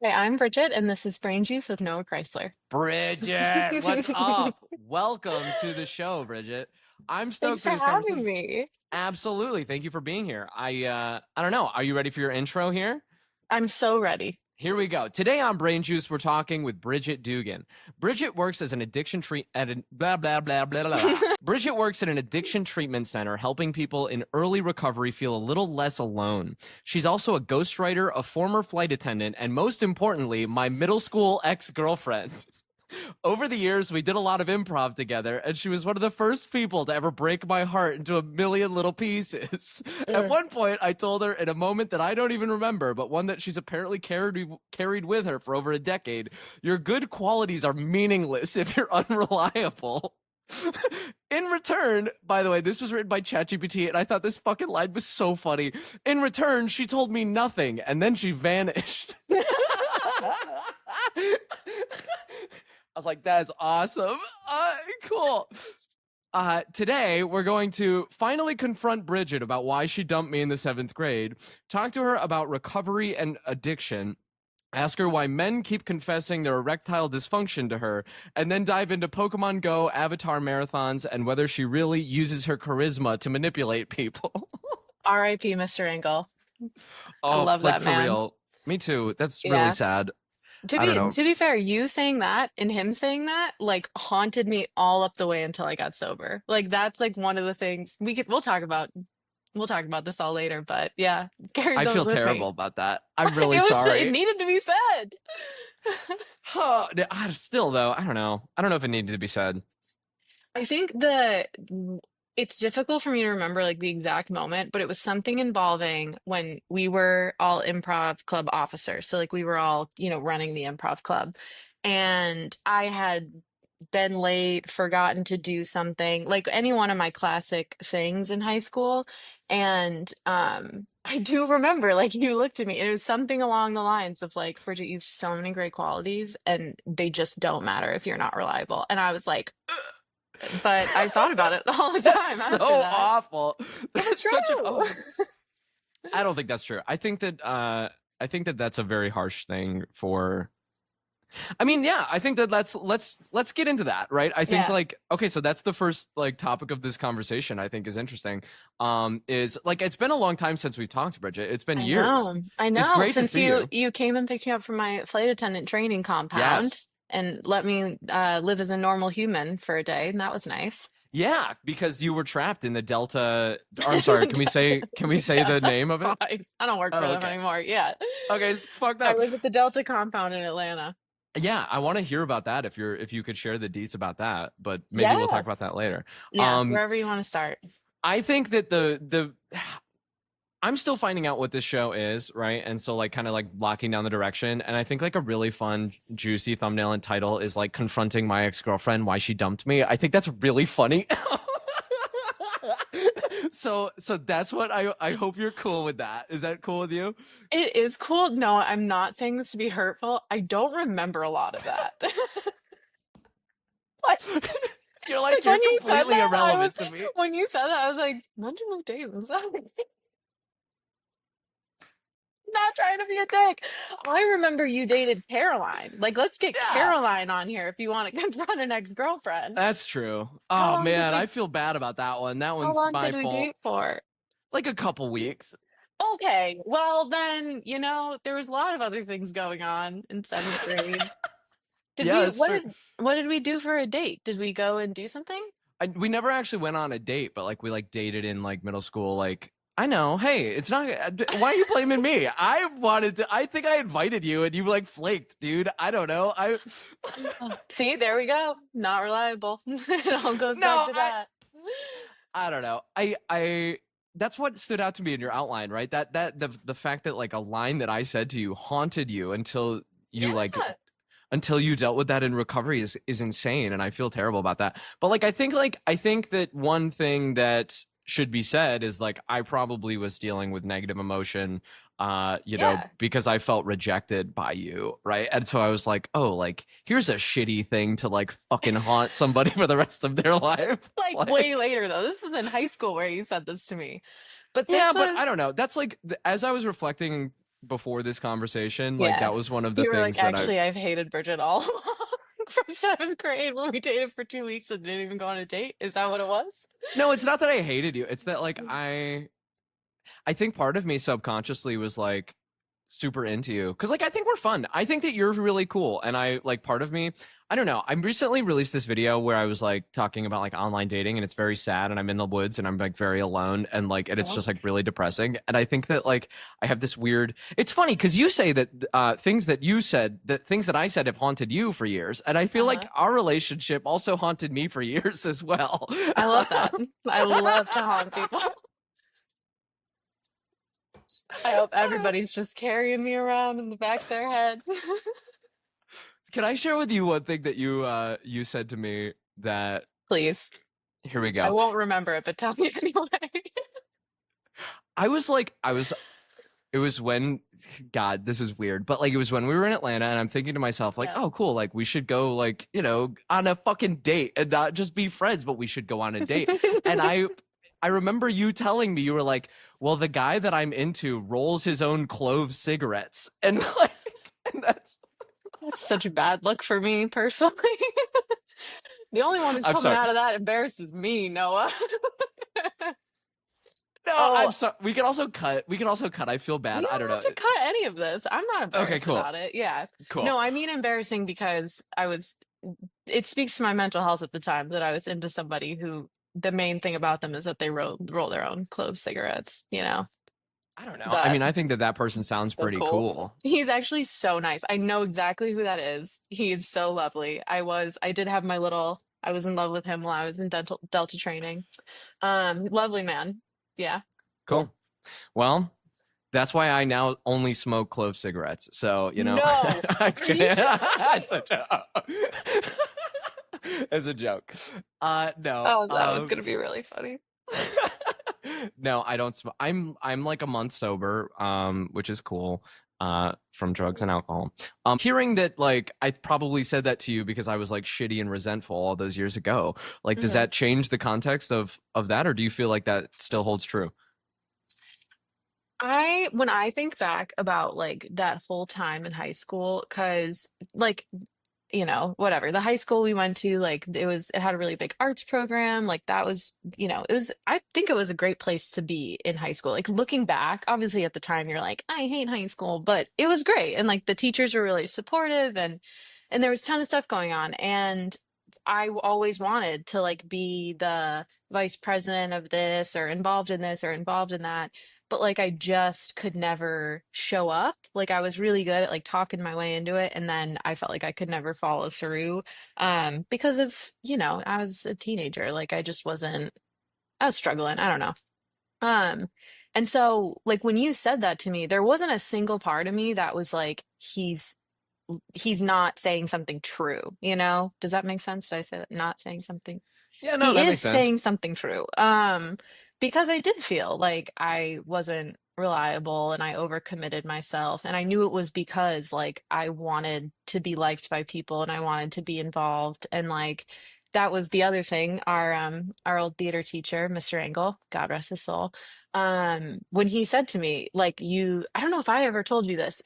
Hey, I'm Bridget, and this is Brain Juice with Noah Chrysler. Bridget, what's up? Welcome to the show, Bridget. I'm stoked Thanks for for this having conversation. me. Absolutely. Thank you for being here. I don't know. Are you ready for your intro here? I'm so ready. Here we go. Today on Brain Juice, we're talking with Bridget Dugan. Bridget works as an blah blah blah blah blah. Bridget works at an addiction treatment center, helping people in early recovery feel a little less alone. She's also a ghostwriter, a former flight attendant, and most importantly, my middle school ex-girlfriend. Over the years, we did a lot of improv together, and she was one of the first people to ever break my heart into a million little pieces. At Ugh. one point, I told her in a moment that I don't even remember, but one that she's apparently carried with her for over a decade, your good qualities are meaningless if you're unreliable. In return, by the way, this was written by ChatGPT, and I thought this fucking line was so funny. In return, she told me nothing, and then she vanished. I was like, that's awesome. Cool. Today, we're going to finally confront Bridget about why she dumped me in the seventh grade, talk to her about recovery and addiction, ask her why men keep confessing their erectile dysfunction to her, and then dive into Pokemon Go, Avatar marathons, and whether she really uses her charisma to manipulate people. R.I.P. Mr. Engel. I Oh, love like that for man. real. Me too. That's really Yeah. sad. To I don't be know. to be fair, you saying that and him saying that like haunted me all up the way until I got sober. Like that's like one of the things we'll talk about this all later, but yeah, carried I those feel with terrible me. about that. I'm really It sorry. needed to be said. Still though, I don't know. I don't know if it needed to be said. I think it's difficult for me to remember like the exact moment, but it was something involving when we were all improv club officers. So like we were all, running the improv club. And I had been late, forgotten to do something, like any one of my classic things in high school. And I do remember like you looked at me and it was something along the lines of like, Bridget, you have so many great qualities and they just don't matter if you're not reliable. And I was like, but I thought about it all the That's time so after that. awful. It's That's such an true. oh. I don't think that's true. I think that that's a very harsh thing for I mean, yeah, I think that let's get into that, right? I think Yeah, like okay, so that's the first like topic of this conversation I think is interesting. Is like it's been a long time since we've talked, Bridget. It's been I years. know. I It's know. great to Since see you you. you came and picked me up from my flight attendant training compound Yes. and let me live as a normal human for a day, and that was nice. Yeah, because you were trapped in the Delta. Or I'm sorry. Can we say Yeah, the that's name of it? fine. I don't work for Oh, them okay. anymore. Yeah. Okay, it's fucked I up. live at the Delta compound in Atlanta. Yeah, I want to hear about that if you could share the deets about that, but maybe we'll talk Yeah. about that later. Yeah, Um, wherever you want to start. I think that the I'm still finding out what this show is, right? And so like kind of like locking down the direction. And I think like a really fun, juicy thumbnail and title is like confronting my ex-girlfriend, why she dumped me. I think that's really funny. So that's what I hope you're cool with that. Is that cool with you? It is cool. No, I'm not saying this to be hurtful. I don't remember a lot of that. Like, You're like like you're when you said completely that, irrelevant to me. when you said that, I was like, when did we date? Was that not trying to be a dick? I remember you dated Caroline. Like, let's get Yeah. Caroline on here if you want to confront an ex-girlfriend. That's true. How Oh long did man, I we feel bad about that one. That how one's long my did we fault. date for? Like a couple weeks. Okay, well then, there was a lot of other things going on in seventh grade. Did Yeah, we that's true. what did we do for a date? Did we go and do something? We never actually went on a date, but like we like dated in like middle school. Like I know, hey, it's not. Why are you blaming me? I wanted to. I think I invited you, and you like flaked, dude. I don't know. I Oh, see, there we go. Not reliable. It all goes no, back to that. I don't know. That's what stood out to me in your outline, right? That the fact that like a line that I said to you haunted you you like Yeah. until you dealt with that in recovery is insane, and I feel terrible about that. But like I think that one thing that should be said is like I probably was dealing with negative emotion Yeah. because I felt rejected by you, right? And so I was like, oh, like here's a shitty thing to like fucking haunt somebody for the rest of their life. Like Like way later though. This is in high school where you said this to me. But yeah, this but I was don't know. That's like as I was reflecting before this conversation, like Yeah. that was one of the You were like, things that I actually, I've hated Bridget all along from seventh grade when we dated for 2 weeks and didn't even go on a date. Is that what it was? no, it's not that I hated you. It's that like I think part of me subconsciously was like super into you because like I think we're fun. I think that you're really cool, and I like part of me. I don't know. I recently released this video where I was like talking about like online dating, and it's very sad, and I'm in the woods, and I'm like very alone, and like and it's Oh. just like really depressing. And I think that like I have this weird. It's funny because you say that things that you said, that things that I said have haunted you for years, and I feel like Uh-huh. our relationship also haunted me for years as well. I love that. I love to haunt people. I hope everybody's just carrying me around in the back of their head. Can I share with you one thing that you said to me that Please. here we I go. won't remember it, but tell me anyway. I was like I was it was when God, this is weird, but like it was when we were in Atlanta and I'm thinking to myself like, Yeah. "Oh, cool, like we should go like, on a fucking date and not just be friends, but we should go on a date." And I remember you telling me you were like, "Well, the guy that I'm into rolls his own clove cigarettes." And like and that's That's such a bad look for me personally. The only one who's I'm coming sorry. out of that embarrasses me, Noah. No, Oh, I'm sorry. We can also cut. I feel bad. you I don't don't have know. to cut any of this. I'm not Okay, embarrassed cool. about it. Yeah. Cool. No, I mean embarrassing because it speaks to my mental health at the time that I was into somebody who the main thing about them is that they roll their own clove cigarettes, you know? I don't know. I But mean, I think that that person it's sounds so pretty cool. cool. He's actually so nice. I know exactly who that is. He is so lovely. I did have I was in love with him while I was in Delta training. Lovely man. Yeah. Cool. Well, that's why I now only smoke clove cigarettes. So, No. I'm Are you kidding. joking? It's a joke. It's a joke. No. Oh, that was gonna be really funny. No, I don't smoke. I'm like a month sober, which is cool. From drugs and alcohol. Hearing that, like, I probably said that to you because I was like shitty and resentful all those years ago. Like, does Mhm. that change the context of that, or do you feel like that still holds true? When I think back about like that whole time in high school, because like whatever. The high school we went to, like it had a really big arts program. Like that was, I think it was a great place to be in high school. Like looking back, obviously at the time you're like, I hate high school, but it was great. And like the teachers were really supportive and there was a ton of stuff going on. And always wanted to like be the vice president of this or involved in this or involved in that. But like I just could never show up. Like I was really good at like talking my way into it, and then I felt like I could never follow through because of, I was a teenager. Like I was struggling. I don't know. Um and so like when you said that to me, there wasn't a single part of me that was like he's not saying something true, you know? Does that make sense? Did I say that? Not saying something? Yeah, no, He that is makes sense. saying something true. Because I did feel like I wasn't reliable and I overcommitted myself. And I knew it was because like I wanted to be liked by people and I wanted to be involved. And like that was the other thing. Our old theater teacher, Mr. Engel, God rest his soul, when he said to me, like I don't know if I ever told you this.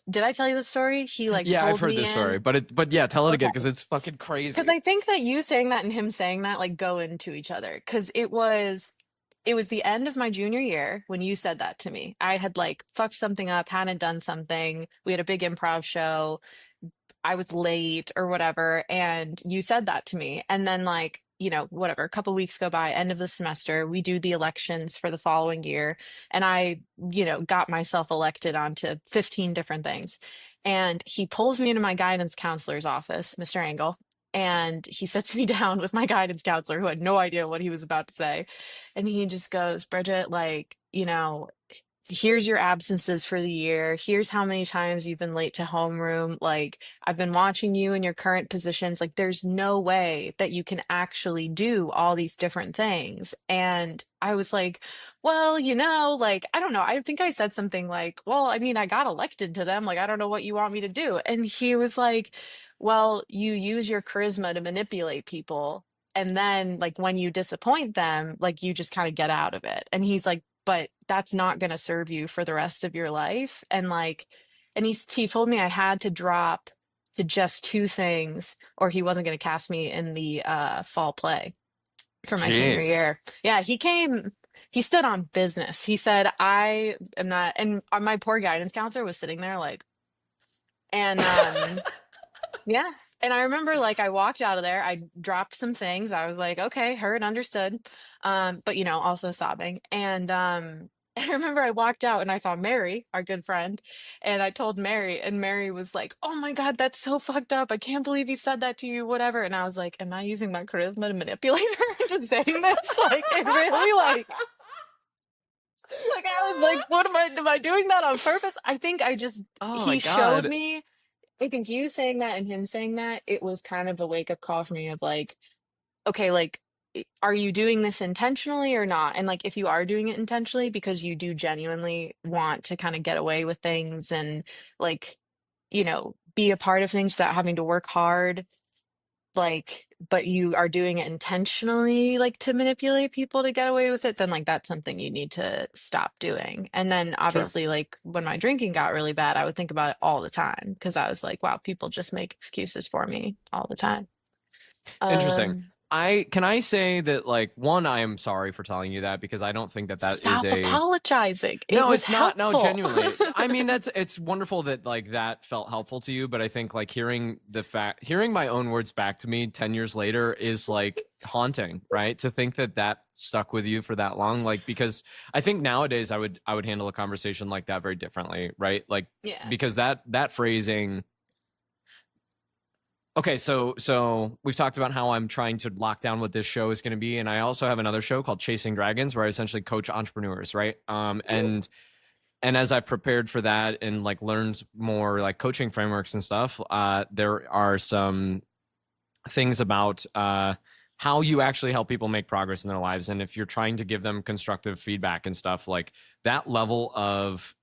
Did I tell you the story? He like Yeah, I've pulled heard me this story, in. but yeah, tell it again Okay. because it's fucking Because crazy. I think that you saying that and him saying that like go into each other. Because it was the end of my junior year when you said that to me. I had like fucked something up, hadn't done something. We had a big improv show. I was late or whatever, and you said that to me. And then like, whatever, a couple weeks go by, end of the semester, we do the elections for the following year, and I, got myself elected onto 15 different things. And he pulls me into my guidance counselor's office, Mr. Engel, and he sits me down with my guidance counselor who had no idea what he was about to say. And he just goes, Bridget, like, here's your absences for the year. Here's how many times you've been late to homeroom. Like, I've been watching you in your current positions. Like, there's no way that you can actually do all these different things. And I was like, well, like, I don't know. I think I said something like, well, I mean, I got elected to them. Like, I don't know what you want me to do. And he was like, well, you use your charisma to manipulate people. And then, like, when you disappoint them, like, you just kind of get out of it. And he's like, but that's not going to serve you for the rest of your life. And like, and he told me I had to drop to just two things or he wasn't going to cast me in the fall play for my senior Jeez. year. Yeah, he stood on business. He said, I am not, and my poor guidance counselor was sitting there like, and yeah. And I remember like I walked out of there, I dropped some things. I was like, okay, heard, understood. But you know, also sobbing. And I remember I walked out and I saw Mary, our good friend, and I told Mary, and Mary was like, "Oh my God, that's so fucked up. I can't believe he said that to you, whatever." And I was like, "Am I using my charisma to manipulate her into saying this?" Like it really like I was like, "What am I doing that on purpose?" I think I just Oh my he showed God. me I think you saying that and him saying that, it was kind of a wake up call for me of like, okay, like, are you doing this intentionally or not? And like, if you are doing it intentionally because you do genuinely want to kind of get away with things and like, be a part of things without having to work hard, like, but you are doing it intentionally, like to manipulate people to get away with it, then like that's something you need to stop doing. And then Sure. obviously, like when my drinking got really bad, I would think about it all the time because I was like, wow, people just make excuses for me all the time. Interesting. Um, I say that like one, I am sorry for telling you that because I don't think that that is Stop a apologizing. It no, was it's not. No, helpful. genuinely. I mean, it's wonderful that like that felt helpful to you, but I think like hearing my own words back to me 10 years later is like haunting, right? To think that that stuck with you for that long, like because I think nowadays I would handle a conversation like that very differently, right? Like Yeah. because that phrasing. Okay, so we've talked about how I'm trying to lock down what this show is going to be, and I also have another show called Chasing Dragons, where I essentially coach entrepreneurs, right? And as I've prepared for that and like learned more like coaching frameworks and stuff, there are some things about how you actually help people make progress in their lives, and if you're trying to give them constructive feedback and stuff, like that level of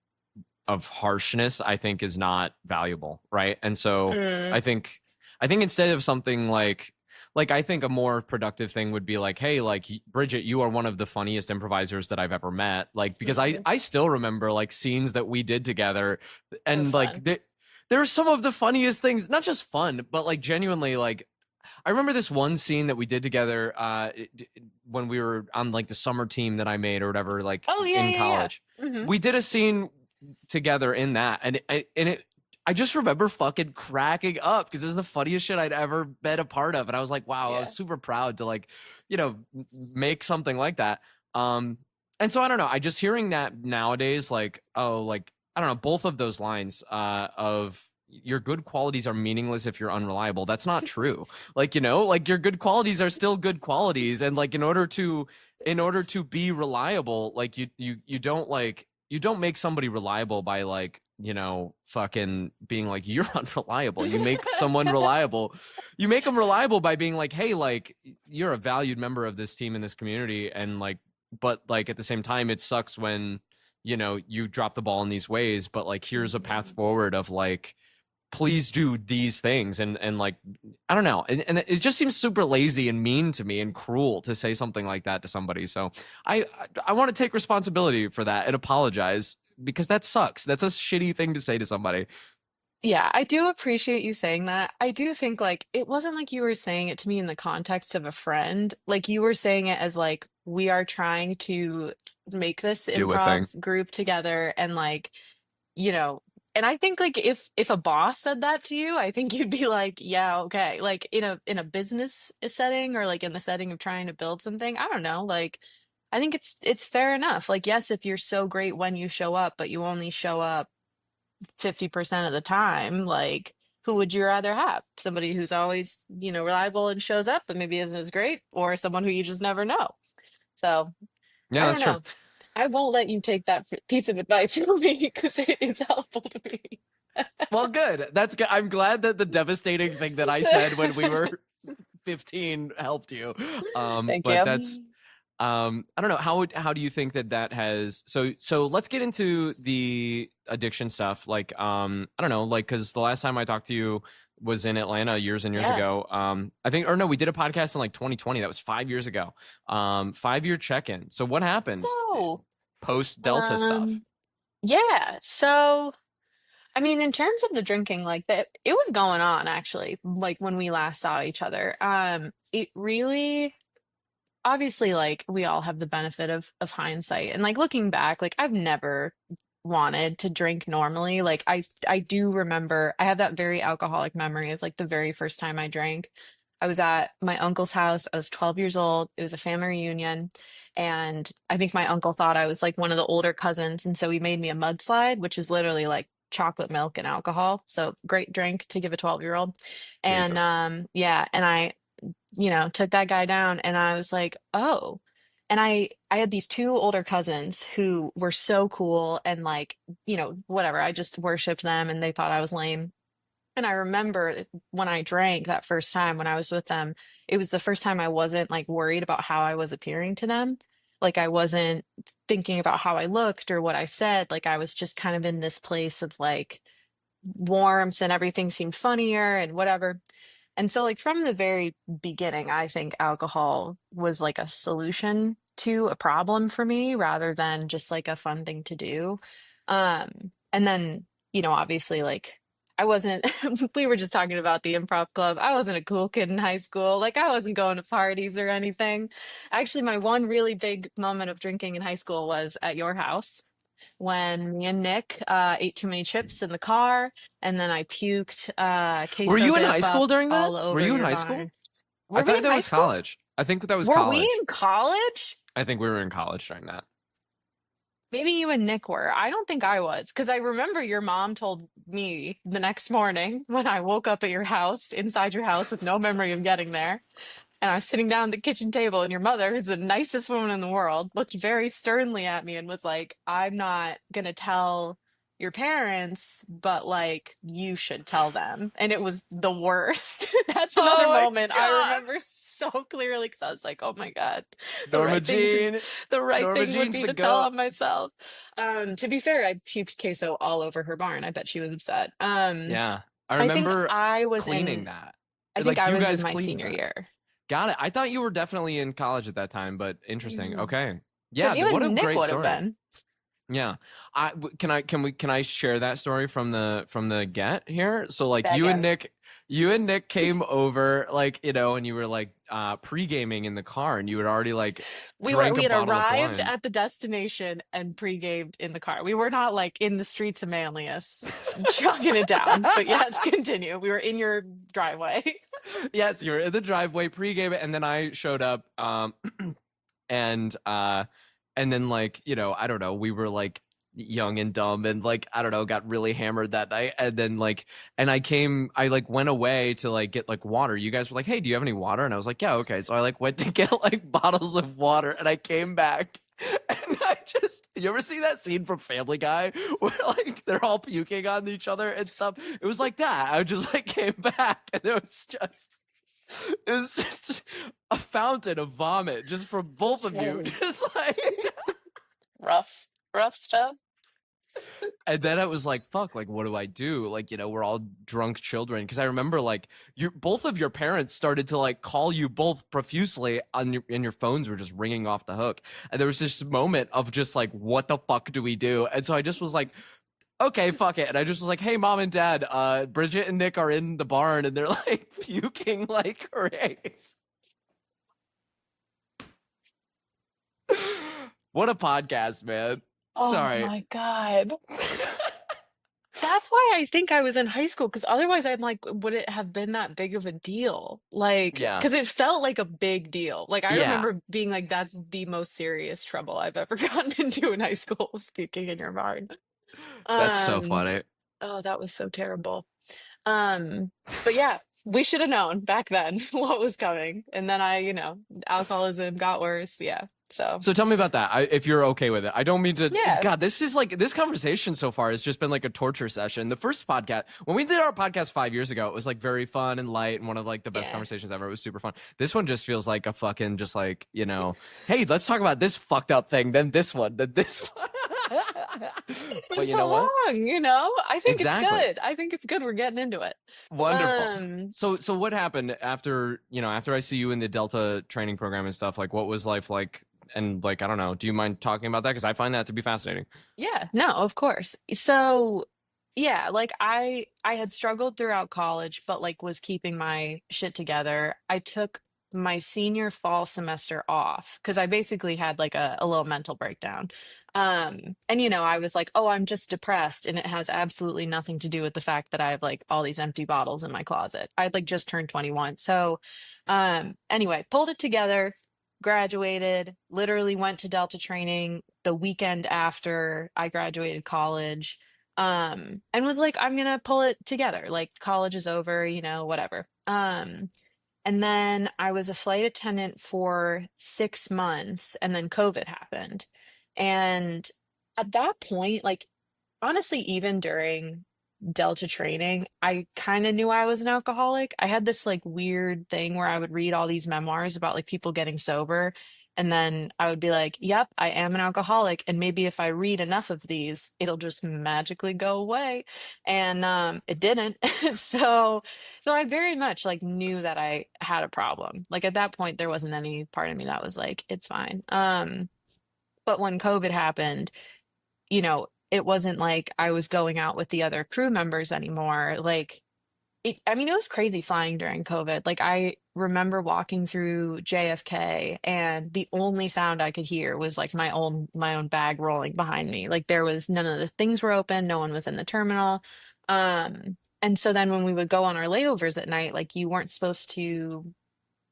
harshness, I think is not valuable, right? And so Mm, I think I think instead of something like I think a more productive thing would be like, hey, like Bridget, you are one of the funniest improvisers that I've ever met. Like because I mm, I still remember like scenes that we did together, it was and fun. like there are some of the funniest things, not just fun, but like genuinely like I remember this one scene that we did together when we were on like the summer team that I made or whatever, like Oh yeah, in yeah, yeah. college. Hmm. We did a scene together in that, and I just remember fucking cracking up because it was the funniest shit I'd ever been a part of, and I was like, wow, I was Yeah. super proud to like, make something like that. Um, and so I don't know. I just hearing that nowadays, like, oh, like I don't know, both of those lines of your good qualities are meaningless if you're unreliable. That's not true. Like, like your good qualities are still good qualities. And like in order to be reliable, like you don't like you don't make somebody reliable by like, fucking being like you're unreliable. You make someone reliable. You make them reliable by being like, hey, like you're a valued member of this team in this community, and like but like at the same time it sucks when you drop the ball in these ways, but like here's a path Mhm. forward of like please do these things, and like I don't know, and it just seems super lazy and mean to me and cruel to say something like that to somebody. So I want to take responsibility for that and apologize because that sucks. That's a shitty thing to say to somebody. Yeah, I do appreciate you saying that. I do think like it wasn't like you were saying it to me in the context of a friend. Like you were saying it as like we are trying to make this Do a improv thing. group together and like, you know, and I think like if a boss said that to you, I think you'd be like, yeah, okay. Like in a business setting or like in the setting of trying to build something, I don't know, like I think it's fair enough. Like yes, if you're so great when you show up, but you only show up 50% of the time, like who would you rather have? Somebody who's always, reliable and shows up but maybe isn't as great, or someone who you just never know. So Yeah, I that's don't true. know. I won't let you take that piece of advice from me because it's helpful to me. Well, good. That's good. I'm glad that the devastating thing that I said when we were 15 helped you. Thank But you. that's I don't know how do you think that has so let's get into the addiction stuff, like I don't know, like because the last time I talked to you was in Atlanta years and years Yeah. ago. I think, or no, we did a podcast in like 2020. That was 5 years ago. 5-year check-in. So what happened? No. post Delta stuff? Um, yeah. So, I mean, in terms of the drinking, like that, it was going on actually, like when we last saw each other. It really, obviously, like we all have the benefit of hindsight, and like looking back, like I've never wanted to drink normally. Like I do remember I have that very alcoholic memory of like the very first time I drank. I was at my uncle's house. I was 12 years old. It was a family reunion. And I think my uncle thought I was like one of the older cousins. And so he made me a mudslide, which is literally like chocolate milk and alcohol. So great drink to give a 12-year-old. And Jesus. yeah, and I, took that guy down and I was like, oh. And I had these two older cousins who were so cool and like, whatever. I just worshiped them and they thought I was lame. And I remember when I drank that first time when I was with them, it was the first time I wasn't like worried about how I was appearing to them. Like I wasn't thinking about how I looked or what I said. Like I was just kind of in this place of like warmth and everything seemed funnier and whatever. And so, like, from the very beginning, I think alcohol was like a solution to a problem for me rather than just like a fun thing to do. And then, obviously, like, I wasn't, we were just talking about the improv club. I wasn't a cool kid in high school. Like, I wasn't going to parties or anything. Actually, my one really big moment of drinking in high school was at your house when me and Nick ate too many chips in the car, and then I puked Were queso you in high dip school up during that? all Were over you in your high school? barn. I Were we thought in that high was school? college. I think that was Were we college. in college? I think we were in college during that. Maybe you and Nick were. I don't think I was, because I remember your mom told me the next morning when I woke up at your house, inside your house, with no memory of getting there. And I was sitting down at the kitchen table, and your mother, who's the nicest woman in the world, looked very sternly at me and was like, I'm not gonna tell your parents, but like, you should tell them. And it was the worst. That's another Oh my moment I God. remember so clearly because I was like, oh my God, the Norma right thing to Jean. the right Norma thing would Jean's be the to tell goat. on myself. To be fair, I puked queso all over her barn. I bet she was upset. Yeah. I I think remember I was cleaning in that. I think Like I you was in guys my cleaned senior that. year. Got it. I thought you were definitely in college at that time, but interesting. Okay. Yeah, Because you what a and Nick great would have story. been. Yeah. Can I share that story from the get here? So like Back at it. you and Nick came over like, and you were like pre-gaming in the car and you had already like drank We a had bottle of arrived wine. at the destination and pre-gamed in the car. We were not like in the streets of Manlius chugging it down. But yes, continue. We were in your driveway. Yes, you were in the driveway pre-game and then I showed up and then like, I don't know, we were like young and dumb and like I don't know, got really hammered that night and then like and I like went away to like get like water. You guys were like, "Hey, do you have any water?" And I was like, "Yeah, okay." So I like went to get like bottles of water and I came back and I just you ever see that scene from Family Guy where like they're all puking on each other and stuff? It was like that. I just like came back and it was just a fountain of vomit just from both of you. Same. Just like Rough, rough stuff. and then I was like, fuck, like what do I do? Like, we're all drunk children. Cause I remember like both of your parents started to like call you both profusely and your phones were just ringing off the hook. And there was this moment of just like, what the fuck do we do? And so I just was like, okay, fuck it. And I just was like, hey, mom and dad, Bridget and Nick are in the barn and they're like puking like crazy. What a podcast, man. Oh Sorry. my God. That's why I think I was in high school, because otherwise I'm like, would it have been that big of a deal? Like, Yeah. because it felt like a big deal. Like, I Yeah. remember being like, that's the most serious trouble I've ever gotten into in high school, speaking in your barn. That's so Um, funny. oh, that was so terrible. But yeah, we should have known back then what was coming. And then alcoholism got worse. Yeah. So, So tell me about that. If you're okay with it. I don't mean to. yeah. God, this is like this conversation so far has just been like a torture session. The first podcast, when we did our podcast 5 years ago, it was like very fun and light and one of like the best Yeah. conversations ever. It was super fun. This one just feels like a fucking just like hey, let's talk about this fucked up thing. Then this one. Then this one. It's But been you so know what? long. I think it's Exactly. good. I think it's good. We're getting into it. Wonderful. Um, So what happened after I see you in the Delta training program and stuff? Like, what was life like And like, I don't know, do you mind talking about that? Because I find that to be fascinating. Yeah, no, of course. So, yeah, like I had struggled throughout college, but like was keeping my shit together. I took my senior fall semester off because I basically had like a little mental breakdown. And I was like, "Oh, I'm just depressed," and it has absolutely nothing to do with the fact that I have like all these empty bottles in my closet. I'd like just turned 21. So, anyway, pulled it together, graduated, literally went to Delta training the weekend after I graduated college, and was like, I'm gonna pull it together. Like, college is over, whatever. And then I was a flight attendant for 6 months, and then COVID happened. And at that point, like, honestly, even during Delta training, I kind of knew I was an alcoholic. I had this like weird thing where I would read all these memoirs about like people getting sober, and then I would be like, "Yep, I am an alcoholic." And maybe if I read enough of these, it'll just magically go away. And it didn't. So, so I very much like knew that I had a problem. Like at that point, there wasn't any part of me that was like, "It's fine." But when COVID happened, it wasn't like I was going out with the other crew members anymore. Like, I mean, it was crazy flying during COVID. Like, I remember walking through JFK, and the only sound I could hear was like my own bag rolling behind me. Like, there was none of the things were open, no one was in the terminal. And so then when we would go on our layovers at night, like, you weren't supposed to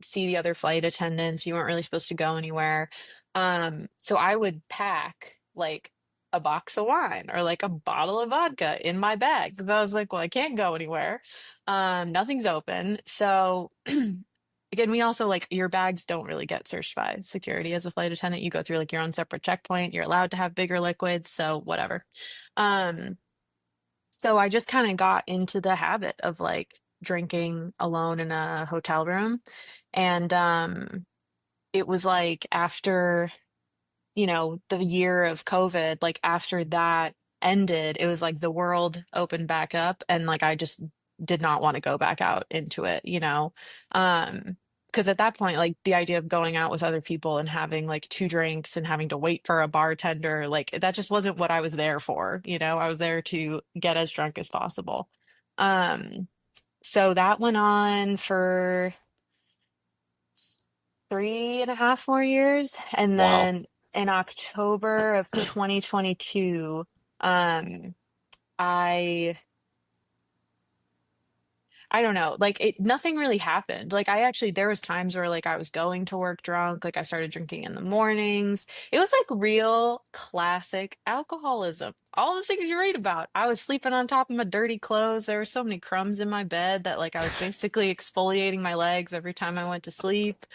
see the other flight attendants. You weren't really supposed to go anywhere. So I would pack like a box of wine or like a bottle of vodka in my bag because I was like, well, I can't go anywhere. Nothing's open. So again, we also like your bags don't really get searched by security as a flight attendant. You go through like your own separate checkpoint. You're allowed to have bigger liquids, so whatever. Um, so I just kind of got into the habit of like drinking alone in a hotel room. And it was like after, the year of COVID, like after that ended, it was like the world opened back up and like I just did not want to go back out into it. Um, because at that point, like the idea of going out with other people and having like two drinks and having to wait for a bartender, like that just wasn't what I was there for. I was there to get as drunk as possible. Um, so that went on for 3.5 more years. And Wow. then in October of 2022, um, I I don't know, like nothing really happened. Like I actually there was times where like I was going to work drunk, like I started drinking in the mornings. It was like real classic alcoholism. All the things you read about. I was sleeping on top of my dirty clothes. There were so many crumbs in my bed that like I was basically exfoliating my legs every time I went to sleep.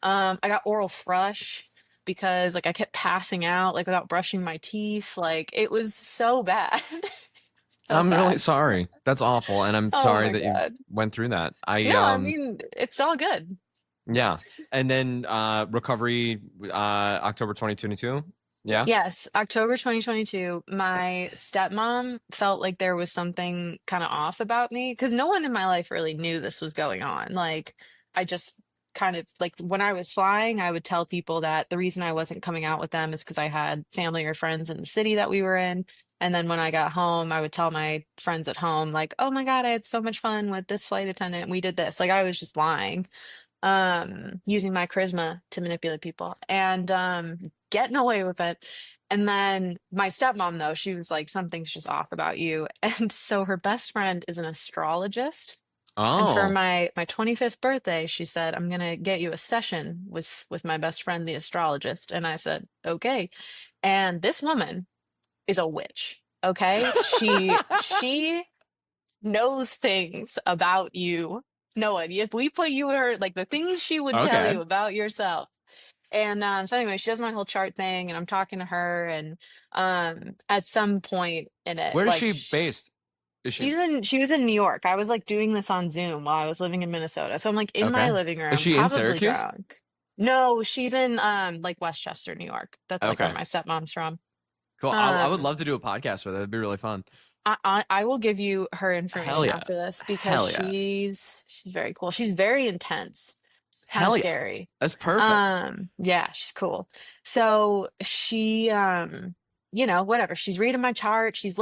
I got oral thrush because like I kept passing out like without brushing my teeth. Like it was so bad. So I'm really bad. sorry. That's awful, and I'm Oh sorry my that you God. went through that. No, I mean, it's all good. Yeah. And then recovery October 2022. Yeah. Yes, October 2022, my stepmom felt like there was something kind of off about me because no one in my life really knew this was going on. Like, I just kind of like when I was flying, I would tell people that the reason I wasn't coming out with them is because I had family or friends in the city that we were in. And then when I got home, I would tell my friends at home, like, oh my God, I had so much fun with this flight attendant. We did this. Like, I was just lying, using my charisma to manipulate people and getting away with it. And then my stepmom, though, she was like, something's just off about you. And so her best friend is an astrologist. And for Oh, my 25th birthday, she said, I'm gonna get you a session with my best friend, the astrologist. And I said, okay. And this woman is a witch. Okay. She knows things about you. Noah, if we put you in her, like the things she would tell okay. you about yourself. And so anyway, she does my whole chart thing, and I'm talking to her, and at some point in it, Where is like she based? Is she she was in New York. I was like doing this on Zoom while I was living in Minnesota. So I'm like in my okay? living Is room, she in probably Syracuse? drunk. No, she's in like Westchester, New York. That's like where Okay, my stepmom's from. cool. I would Um love to do a podcast with her. That'd be really fun. I will give you her Hell information yeah. after this because Hell yeah. she's very cool. She's very intense. Kind of Hell yeah. scary. That's perfect. Yeah, she's cool. So she, you know, whatever. She's reading my chart. She's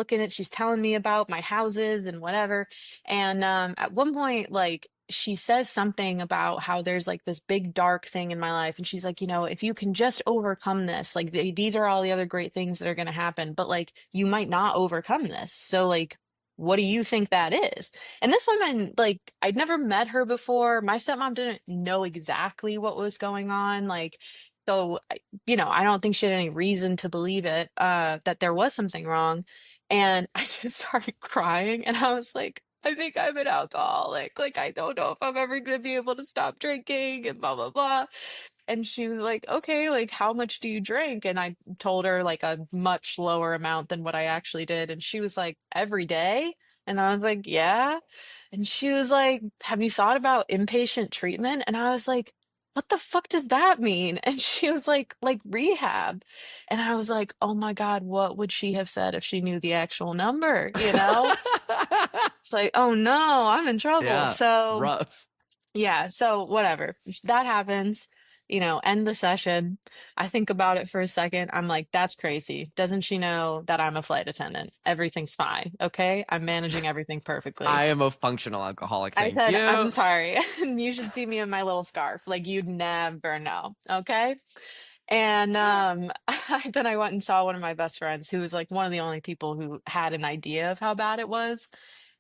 telling me about my houses and whatever. And at one point, like, she says something about how there's like this big dark thing in my life. And she's like, you know, if you can just overcome this, like these are all the other great things that are going to happen, but like you might not overcome this. So like, what do you think that is? And this woman, like, I'd never met her before. My stepmom didn't know exactly what was going on. Like, so, you know, I don't think she had any reason to believe it, that there was something wrong. And I just started crying and I was like, I think I'm an alcoholic. Like, I don't know if I'm ever going to be able to stop drinking and blah, blah, blah. And she was like, okay, like, how much do you drink? And I told her like a much lower amount than what I actually did. And she was like, every day? And I was like, yeah. And she was like, have you thought about inpatient treatment? And I was like, what the fuck does that mean? And she was like rehab. And I was like, oh my God, what would she have said if she knew the actual number? You know? It's like, oh no, I'm in trouble. Yeah, So rough. yeah, so whatever. That happens, you know, end the session. I think about it for a second. I'm like, that's crazy. Doesn't she know that I'm a flight attendant? Everything's fine. Okay. I'm managing everything perfectly. I am a functional alcoholic. I Thank said, I'm you. sorry. You should see me in my little scarf. Like you'd never know. Okay. And then I went and saw one of my best friends who was like one of the only people who had an idea of how bad it was.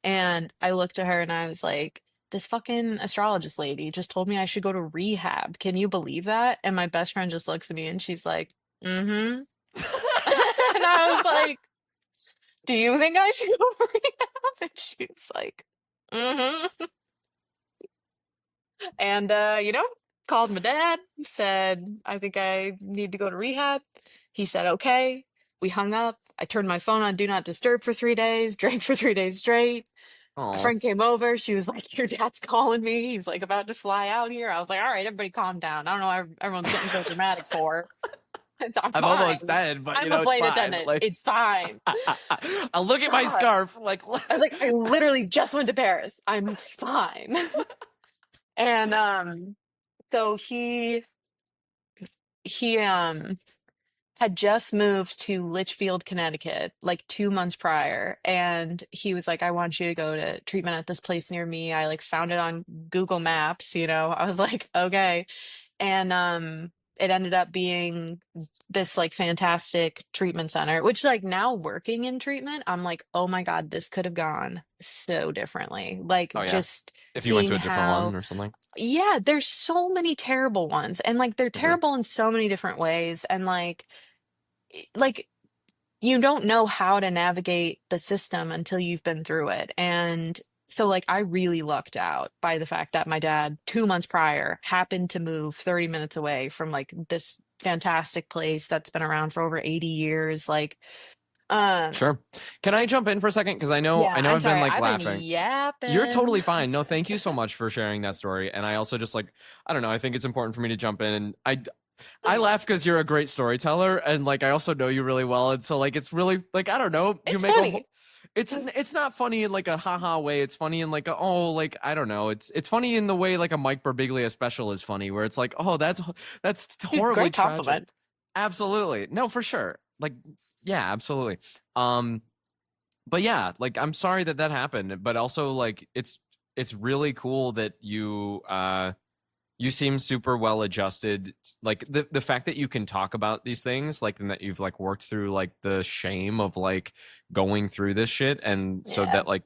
And I looked at her and I was like, this fucking astrologist lady just told me I should go to rehab. Can you believe that? And my best friend just looks at me and she's like, mm-hmm. And I was like, do you think I should go to rehab? And she's like, mm-hmm. And you know, called my dad, said, I think I need to go to rehab. He said, okay. We hung up. I turned my phone on Do Not Disturb for 3 days, drank for 3 days straight. My Oh, friend came over. She was like, your dad's calling me. He's like about to fly out here. I was like, all right, everybody calm down. I don't know why everyone's getting so dramatic for. I'm I'm almost fine. dead, but you I'm a know it's flight fine. attendant. Like, It's fine. I'll look at my God. scarf. Like, I was like, I literally just went to Paris. I'm fine. And so he had just moved to Litchfield, Connecticut, like 2 months prior. And he was like, I want you to go to treatment at this place near me. I like found it on Google Maps, you know. I was like, okay. And it ended up being this like fantastic treatment center, which like now working in treatment, I'm like, oh my God, this could have gone so differently. Like oh yeah, just if you went seeing to a different how, one or something. yeah, there's so many terrible ones. And like they're Hmm. terrible in so many different ways. And like you don't know how to navigate the system until you've been through it. And so like I really lucked out by the fact that my dad 2 months prior happened to move 30 minutes away from like this fantastic place that's been around for over 80 years. Like um Sure. Can I jump in for a second? Because yeah, I know I'm I've been sorry. like I've been laughing. You're yapping. totally fine. No, thank you so much for sharing that story. And I also just like, I don't know, I think it's important for me to jump in. And I laugh because you're a great storyteller, and like I also know you really well, and so like it's really like I don't know, you It's make a funny. whole. It's not funny in like a haha way. It's funny in like a oh like I don't know. It's funny in the way like a Mike Birbiglia special is funny, where it's like oh that's Dude, horribly great tragic. compliment. Absolutely, no, for sure. Like yeah, absolutely. Um, but yeah, like I'm sorry that that happened, but also like it's really cool that you seem super well adjusted. Like the fact that you can talk about these things, like and that you've like worked through like the shame of like going through this shit, and so Yeah. that like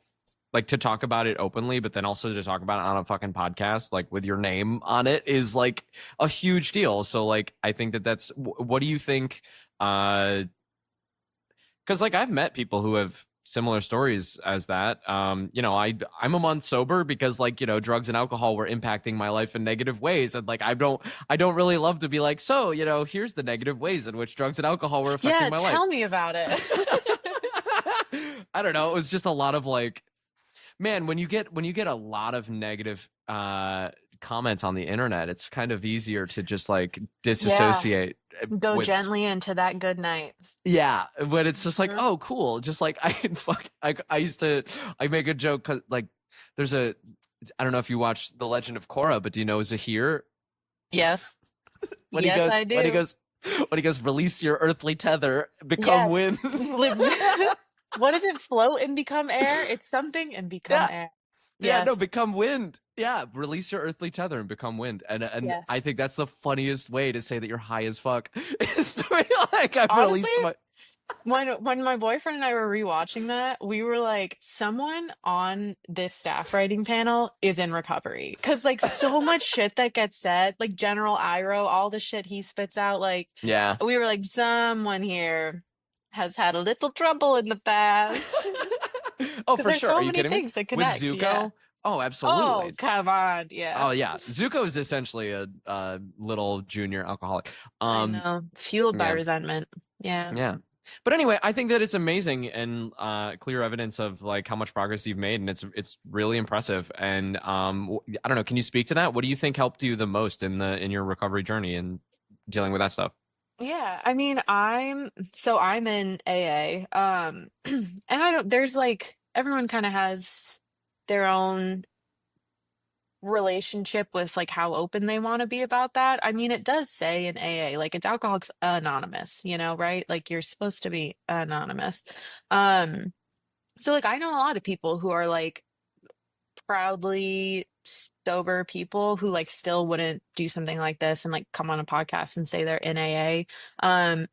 to talk about it openly, but then also to talk about it on a fucking podcast, like with your name on it, is like a huge deal. So like I think that that's what do you think? Because like I've met people who have similar stories as that. You know, I'm a month sober because like you know drugs and alcohol were impacting my life in negative ways, and like I don't really love to be like so you know here's the negative ways in which drugs and alcohol were affecting Yeah, my life. tell me about it. I don't know. It was just a lot of like man when you get a lot of negative comments on the internet, it's kind of easier to just like Yeah, disassociate go with gently into that good night. yeah, but it's just like, Mhm. oh, cool. Just like I can fuck. I used to. I make a joke because like there's a. I don't know if you watch The Legend of Korra, but do you know Zahir? Yes. When he Yes, goes, I when he do. goes, when he goes, release your earthly tether, become Yes. wind. What is it? Float and become air? It's something and become Yeah, air. yeah, no, Yes. become wind. Yeah, release your earthly tether and become wind. And I Yes. think that's the funniest way to say that you're high as fuck. Is to be like, I've Honestly, released my. when my boyfriend and I were rewatching that, we were like, someone on this staff writing panel is in recovery. Cause like so much shit that gets said, like General Iroh, all the shit he spits out, like Yeah. we were like, someone here has had a little trouble in the past. Oh, Because for there's sure. Are so you many kidding me? things that With connect. Yeah. Zuko? Oh, Oh, absolutely. come on. Yeah. Oh yeah, Zuko is essentially a little junior alcoholic. I Um, know. Fueled by yeah, resentment. Yeah. yeah. But anyway, I think that it's amazing and clear evidence of like how much progress you've made, and it's really impressive. And I don't know, can you speak to that? What do you think helped you the most in your recovery journey and dealing with that stuff? Yeah. I mean, I'm in AA. And I don't, there's like, everyone kind of has their own relationship with like how open they want to be about that. I mean, it does say in AA, like it's Alcoholics Anonymous, right? Like you're supposed to be anonymous. Um, so like I know a lot of people who are like proudly sober people who like still wouldn't do something like this and like come on a podcast and say they're in AA.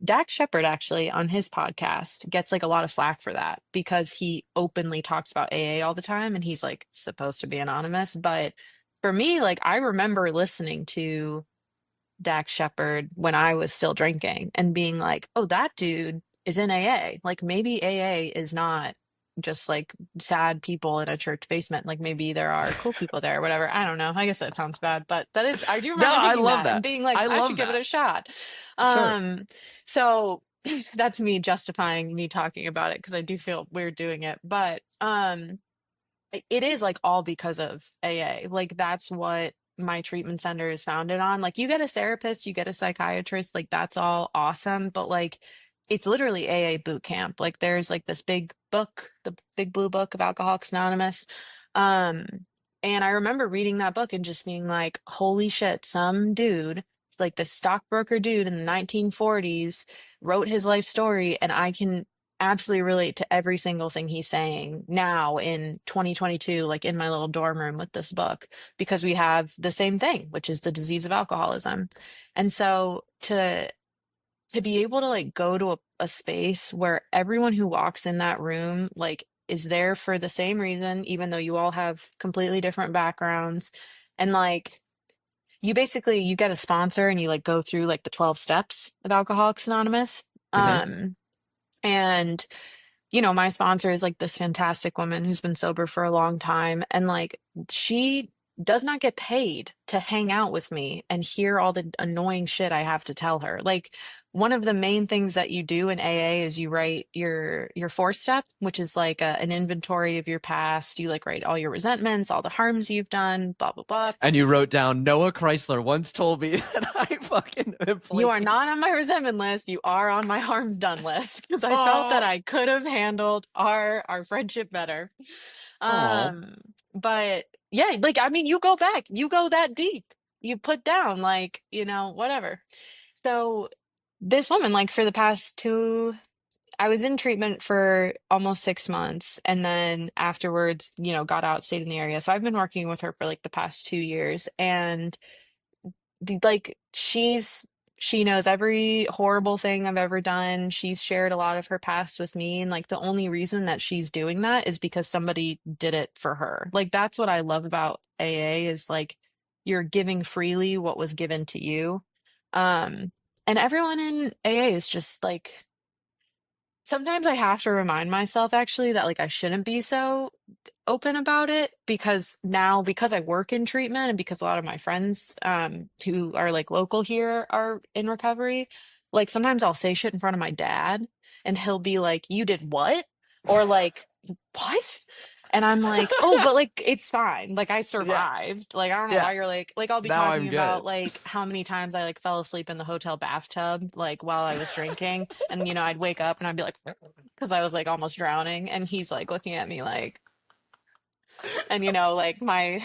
Dax Shepard actually on his podcast gets like a lot of flack for that because he openly talks about AA all the time and he's like supposed to be anonymous. But for me, like I remember listening to Dax Shepard when I was still drinking and being like, oh, that dude is in AA. Like maybe AA is not just like sad people in a church basement. Like maybe there are cool people there or whatever. I don't know. I guess that sounds bad, but that is, I do No, remember I thinking love that and that. being like, I I should love give it that. a shot. Sure. So that's me justifying me talking about it because I do feel weird doing it. But it is like all because of AA. Like that's what my treatment center is founded on. Like you get a therapist, you get a psychiatrist, like that's all awesome, but like it's literally AA boot camp. Like there's like this big book, the big blue book of Alcoholics Anonymous. Um and I remember reading that book and just being like, holy shit, some dude, like the stockbroker dude in the 1940s wrote his life story and I can absolutely relate to every single thing he's saying now in 2022, like in my little dorm room with this book, because we have the same thing, which is the disease of alcoholism. And so to be able to like go to a space where everyone who walks in that room like is there for the same reason, even though you all have completely different backgrounds, and like you basically you get a sponsor and you like go through like the 12 steps of Alcoholics Anonymous. Hmm. And my sponsor is like this fantastic woman who's been sober for a long time. And like, she does not get paid to hang out with me and hear all the annoying shit I have to tell her. Like, one of the main things that you do in AA is you write your fourth step, which is like an inventory of your past. You like write all your resentments, all the harms you've done, blah blah blah. And you wrote down Noah Chrysler once told me that I fucking am You are flaky. not on my resentment list. You are on my harms done list because I felt that Oh, I could have handled our friendship better. oh. Um, but yeah, like I mean, you go back, you go that deep. You put down like, whatever. So this woman, like for the past I was in treatment for almost 6 months and then afterwards, got out, stayed in the area. So I've been working with her for like the past 2 years and like she knows every horrible thing I've ever done. She's shared a lot of her past with me, and like the only reason that she's doing that is because somebody did it for her. Like that's what I love about AA is like you're giving freely what was given to you. Um and everyone in AA is just like sometimes I have to remind myself actually that like I shouldn't be so open about it because I work in treatment and because a lot of my friends who are like local here are in recovery, like sometimes I'll say shit in front of my dad and he'll be like, "You did what?" Or like, "What?" And I'm like, "Oh, but like it's fine. Like I Yeah, survived. Like I don't know yeah. why you're like I'll be Now talking I'm about good. like how many times I like fell asleep in the hotel bathtub like while I was drinking and I'd wake up and I'd be like because I was like almost drowning and he's like looking at me like And like my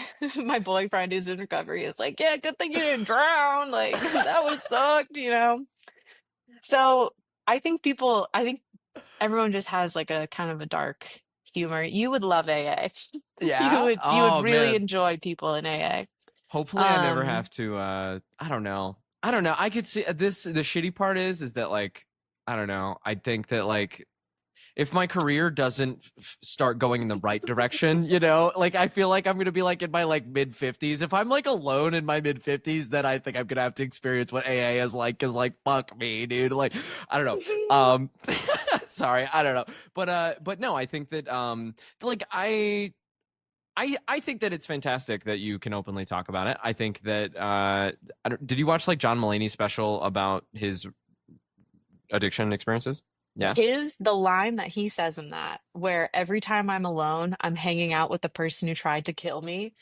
boyfriend who's in recovery is like, yeah, good thing you didn't drown. Like that would have sucked. So I think everyone just has like a kind of a dark humor. You would love AA. Yeah. You would Oh really man. enjoy people in AA. Hopefully I never Um, have to I don't know. I don't know. I could see this the shitty part is that like I don't know. I think that like if my career doesn't start going in the right direction, like I feel like I'm going to be like in my like mid 50s. If I'm like alone in my mid 50s, then I think I'm going to have to experience what AA is like cuz like fuck me, dude. Like I don't know. Sorry, I don't know. But no, I think that like I think that it's fantastic that you can openly talk about it. I think that did you watch like John Mulaney's special about his addiction experiences? Yeah. the line that he says in that, where every time I'm alone, I'm hanging out with the person who tried to kill me.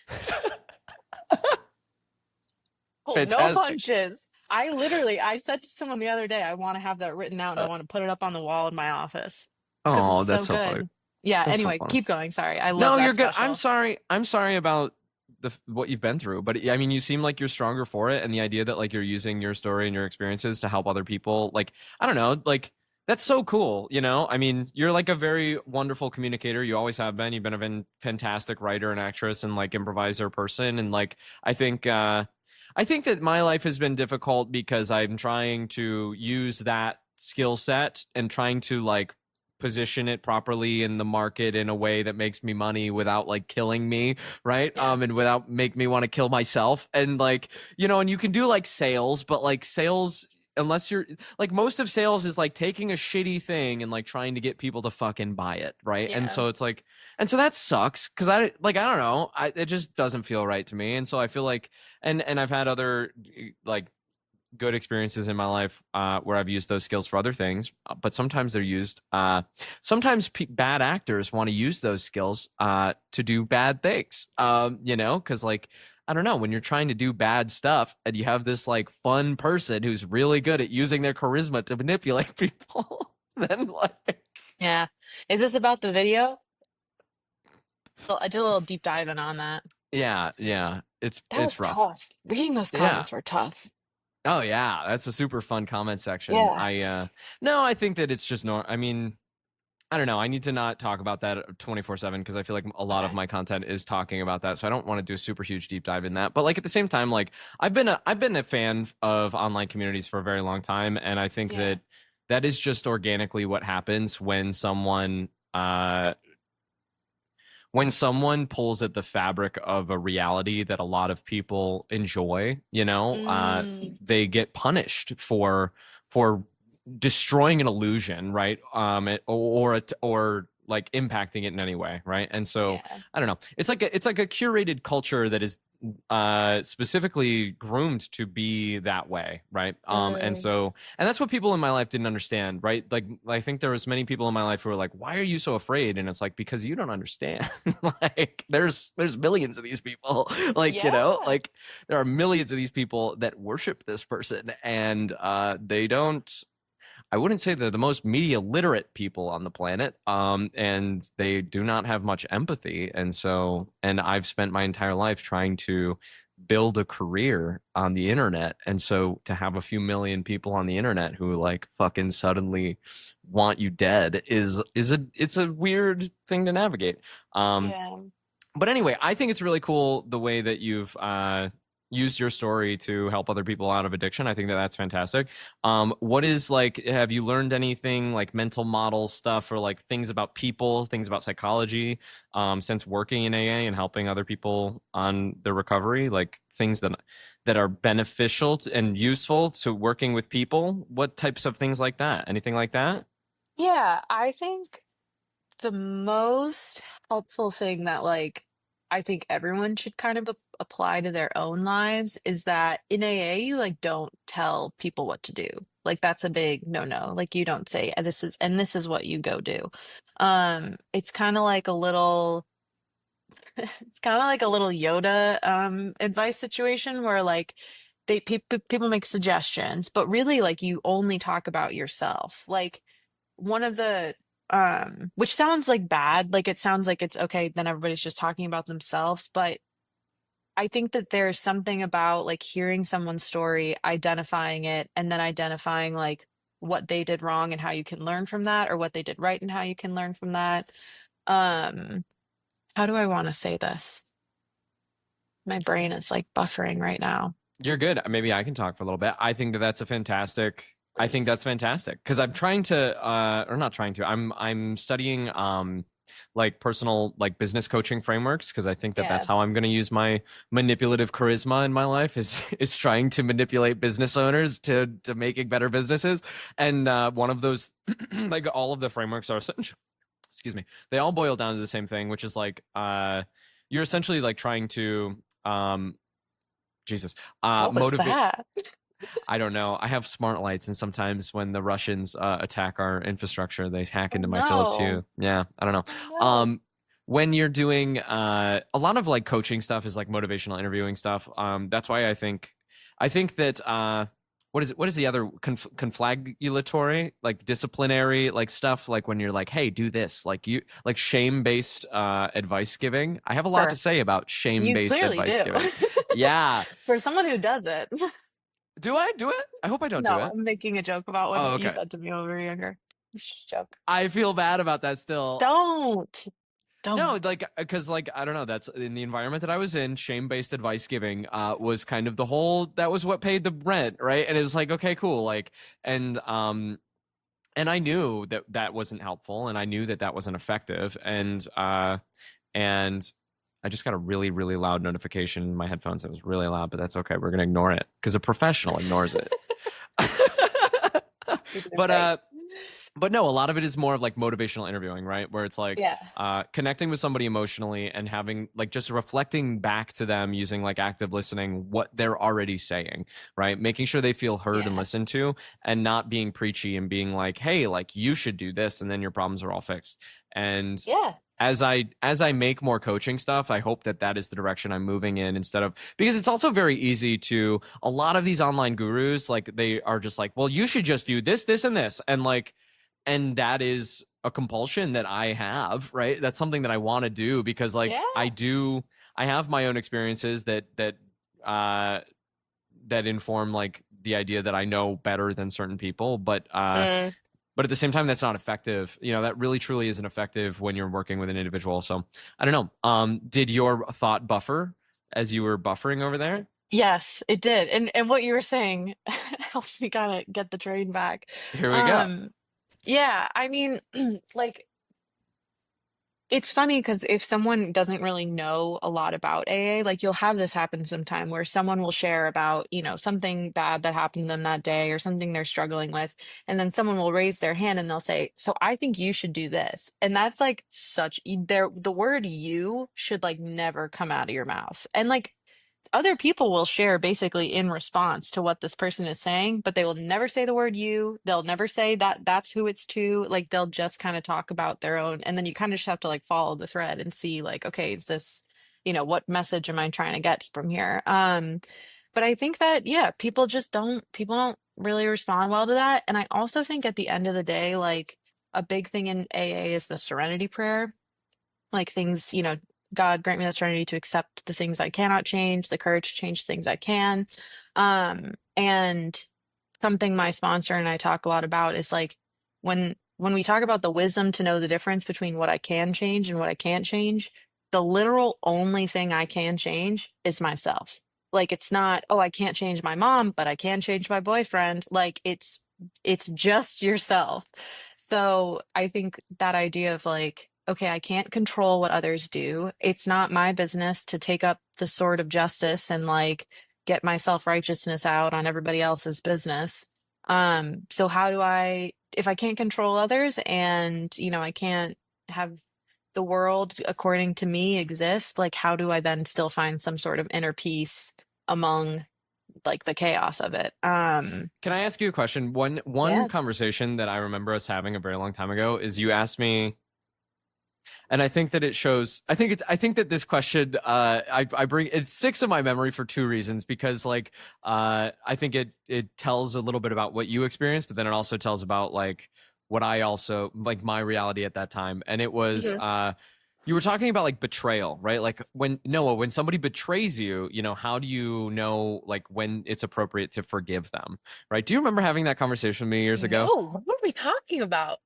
Pulled no Fantastic. punches. I said to someone the other day, I want to have that written out and I want to put it up on the wall in my office because it's Oh, that's so so funny. good. Yeah, That's so anyway, funny. keep going. Sorry. I love No, you're that good. I'm special. sorry. I'm sorry about what you've been through, but I mean, you seem like you're stronger for it, and the idea that like you're using your story and your experiences to help other people, like I don't know, like that's so cool. I mean, you're like a very wonderful communicator. You always have been. You've been a fantastic writer and actress and like improviser person, and like I think. I think that my life has been difficult because I'm trying to use that skill set and trying to like position it properly in the market in a way that makes me money without like killing me, right? Yeah. And without make me want to kill myself. And like, and you can do like sales, but like sales unless you're like most of sales is like taking a shitty thing and like trying to get people to fucking buy it, right? And Yeah. so it's like and so that sucks because I don't know, it just doesn't feel right to me. And so I feel like and I've had other like good experiences in my life where I've used those skills for other things, but sometimes they're used. Sometimes bad actors want to use those skills to do bad things. Because like I don't know, when you're trying to do bad stuff and you have this like fun person who's really good at using their charisma to manipulate people, then like Yeah. Is this about the video? Well, I did a little deep diving on that. yeah, it's That it's was rough. tough. Reading those Yeah. comments were tough. Oh yeah, that's a super fun comment section. Yeah. No, I think that it's just I mean, I don't know. I need to not talk about that 24/7 because I feel like a lot of Okay. my content is talking about that. So I don't want to do a super huge deep dive in that. But like at the same time, like I've been a fan of online communities for a very long time, and I think Yeah. that that is just organically what happens when someone pulls at the fabric of a reality that a lot of people enjoy, Mm, they get punished for destroying an illusion, right? Or like impacting it in any way, right? And so yeah. I don't know. It's like a curated culture that is specifically groomed to be that way, right? Mm, And that's what people in my life didn't understand, right? Like I think there was many people in my life who were like, why are you so afraid? And it's like because you don't understand. Like there's millions of these people. Like yeah. like there are millions of these people that worship this person, and they don't. I wouldn't say they're the most media literate people on the planet, and they do not have much empathy. And I've spent my entire life trying to build a career on the internet, and so to have a few million people on the internet who like fucking suddenly want you dead it's a weird thing to navigate. Um, Yeah. but anyway, I think it's really cool the way that you've used your story to help other people out of addiction. I think that that's fantastic. What is like, have you learned anything like mental model stuff or like things about people, things about psychology since working in AA and helping other people on their recovery? Like things that are beneficial and useful to working with people? What types of things like that? Anything like that? Yeah, I think the most helpful thing that like I think everyone should kind of apply to their own lives is that in AA you like don't tell people what to do. Like that's a big no-no. Like you don't say this is what you go do. It's kind of like a little it's kind of like a little Yoda advice situation where like people make suggestions, but really like you only talk about yourself. Like one of the which sounds like bad. Like it sounds like it's okay, then everybody's just talking about themselves. But I think that there's something about like hearing someone's story, identifying it, and then identifying like what they did wrong and how you can learn from that, or what they did right and how you can learn from that. Um, how do I want to say this? My brain is like buffering right now. You're good. Maybe I can talk for a little bit. I think that that's a fantastic. I think Please. that's fantastic because I'm trying to, or not trying to. I'm studying like personal like business coaching frameworks because I think that Yeah. that's how I'm going to use my manipulative charisma in my life is trying to manipulate business owners to making better businesses. And one of those, like all of the frameworks are essentially, excuse me, they all boil down to the same thing, which is like you're essentially like trying to Jesus. What was Motivate. that? I don't know. I have smart lights, and sometimes when the Russians attack our infrastructure, they hack Oh into my Philips no. Hue. Yeah, I don't know. Oh no. When you're doing a lot of like coaching stuff is like motivational interviewing stuff. That's why I think that what is it? What is the other conflagulatory like disciplinary like stuff like when you're like, hey, do this like you like shame based advice giving. I have a lot to Sure. say about shame You based clearly advice do. giving. Yeah. For someone who does it. Do I do it? I hope I don't do No, it. I'm making a joke about Oh, what you okay. said to me when we were younger. It's just a joke. I feel bad about that still. Don't. No, Don't. like, because, like, I don't know. That's in the environment that I was in. Shame-based advice giving was kind of the whole. That was what paid the rent, right? And it was like, okay, cool, like, and and I knew that that wasn't helpful, and I knew that that wasn't effective, and I just got a really, really loud notification in my headphones. It was really loud, but that's okay. We're gonna ignore it because a professional ignores it. You're doing But great. but no, a lot of it is more of like motivational interviewing, right? Where it's like Yeah. connecting with somebody emotionally and having like just reflecting back to them using like active listening what they're already saying, right? Making sure they feel heard and Yeah. listened to and not being preachy and being like, hey, like you should do this and then your problems are all fixed. And Yeah. as I make more coaching stuff, I hope that that is the direction I'm moving in instead of because it's also very easy to a lot of these online gurus like they are just like, well, you should just do this, this, and this, and like, and that is a compulsion that I have, right? That's something that I want to do because like Yeah. I have my own experiences uh that inform like the idea that I know better than certain people, Mm. but at the same time that's not effective. You know, that really truly isn't effective when you're working with an individual. So I don't know. Did your thought buffer as you were buffering over there? Yes, it did. And what you were saying helps me kind of get the train back. Here we go. Um, yeah, I mean, like it's funny because if someone doesn't really know a lot about AA, like you'll have this happen sometime where someone will share about, something bad that happened to them that day or something they're struggling with. And then someone will raise their hand and they'll say, so I think you should do this. And that's like the word you should like never come out of your mouth. And like other people will share basically in response to what this person is saying, but they will never say the word you. They'll never say that that's who it's to. Like they'll just kind of talk about their own. And then you kind of just have to like follow the thread and see like, okay, is this, what message am I trying to get from here? But I think that, yeah, people don't really respond well to that. And I also think at the end of the day, like a big thing in AA is the serenity prayer, like things, God grant me the serenity to accept the things I cannot change, the courage to change things I can. And something my sponsor and I talk a lot about is like when we talk about the wisdom to know the difference between what I can change and what I can't change, the literal only thing I can change is myself. Like it's not, oh, I can't change my mom, but I can change my boyfriend. Like it's just yourself. So I think that idea of like, okay, I can't control what others do. It's not my business to take up the sword of justice and like get my self-righteousness out on everybody else's business. So how do if I can't control others and, I can't have the world according to me exist, like how do I then still find some sort of inner peace among like the chaos of it? Can I ask you a question? One Yeah. conversation that I remember us having a very long time ago is you asked me, and I think that it shows. I think that this question, I bring it sticks in my memory for two reasons. Because like, I think it tells a little bit about what you experienced, but then it also tells about like what I also like my reality at that time, and it was Mhm. you were talking about like betrayal, right? Like when Noah, when somebody betrays you, you know, how do you know like when it's appropriate to forgive them, right? Do you remember having that conversation with me years ago? No, what are we talking about?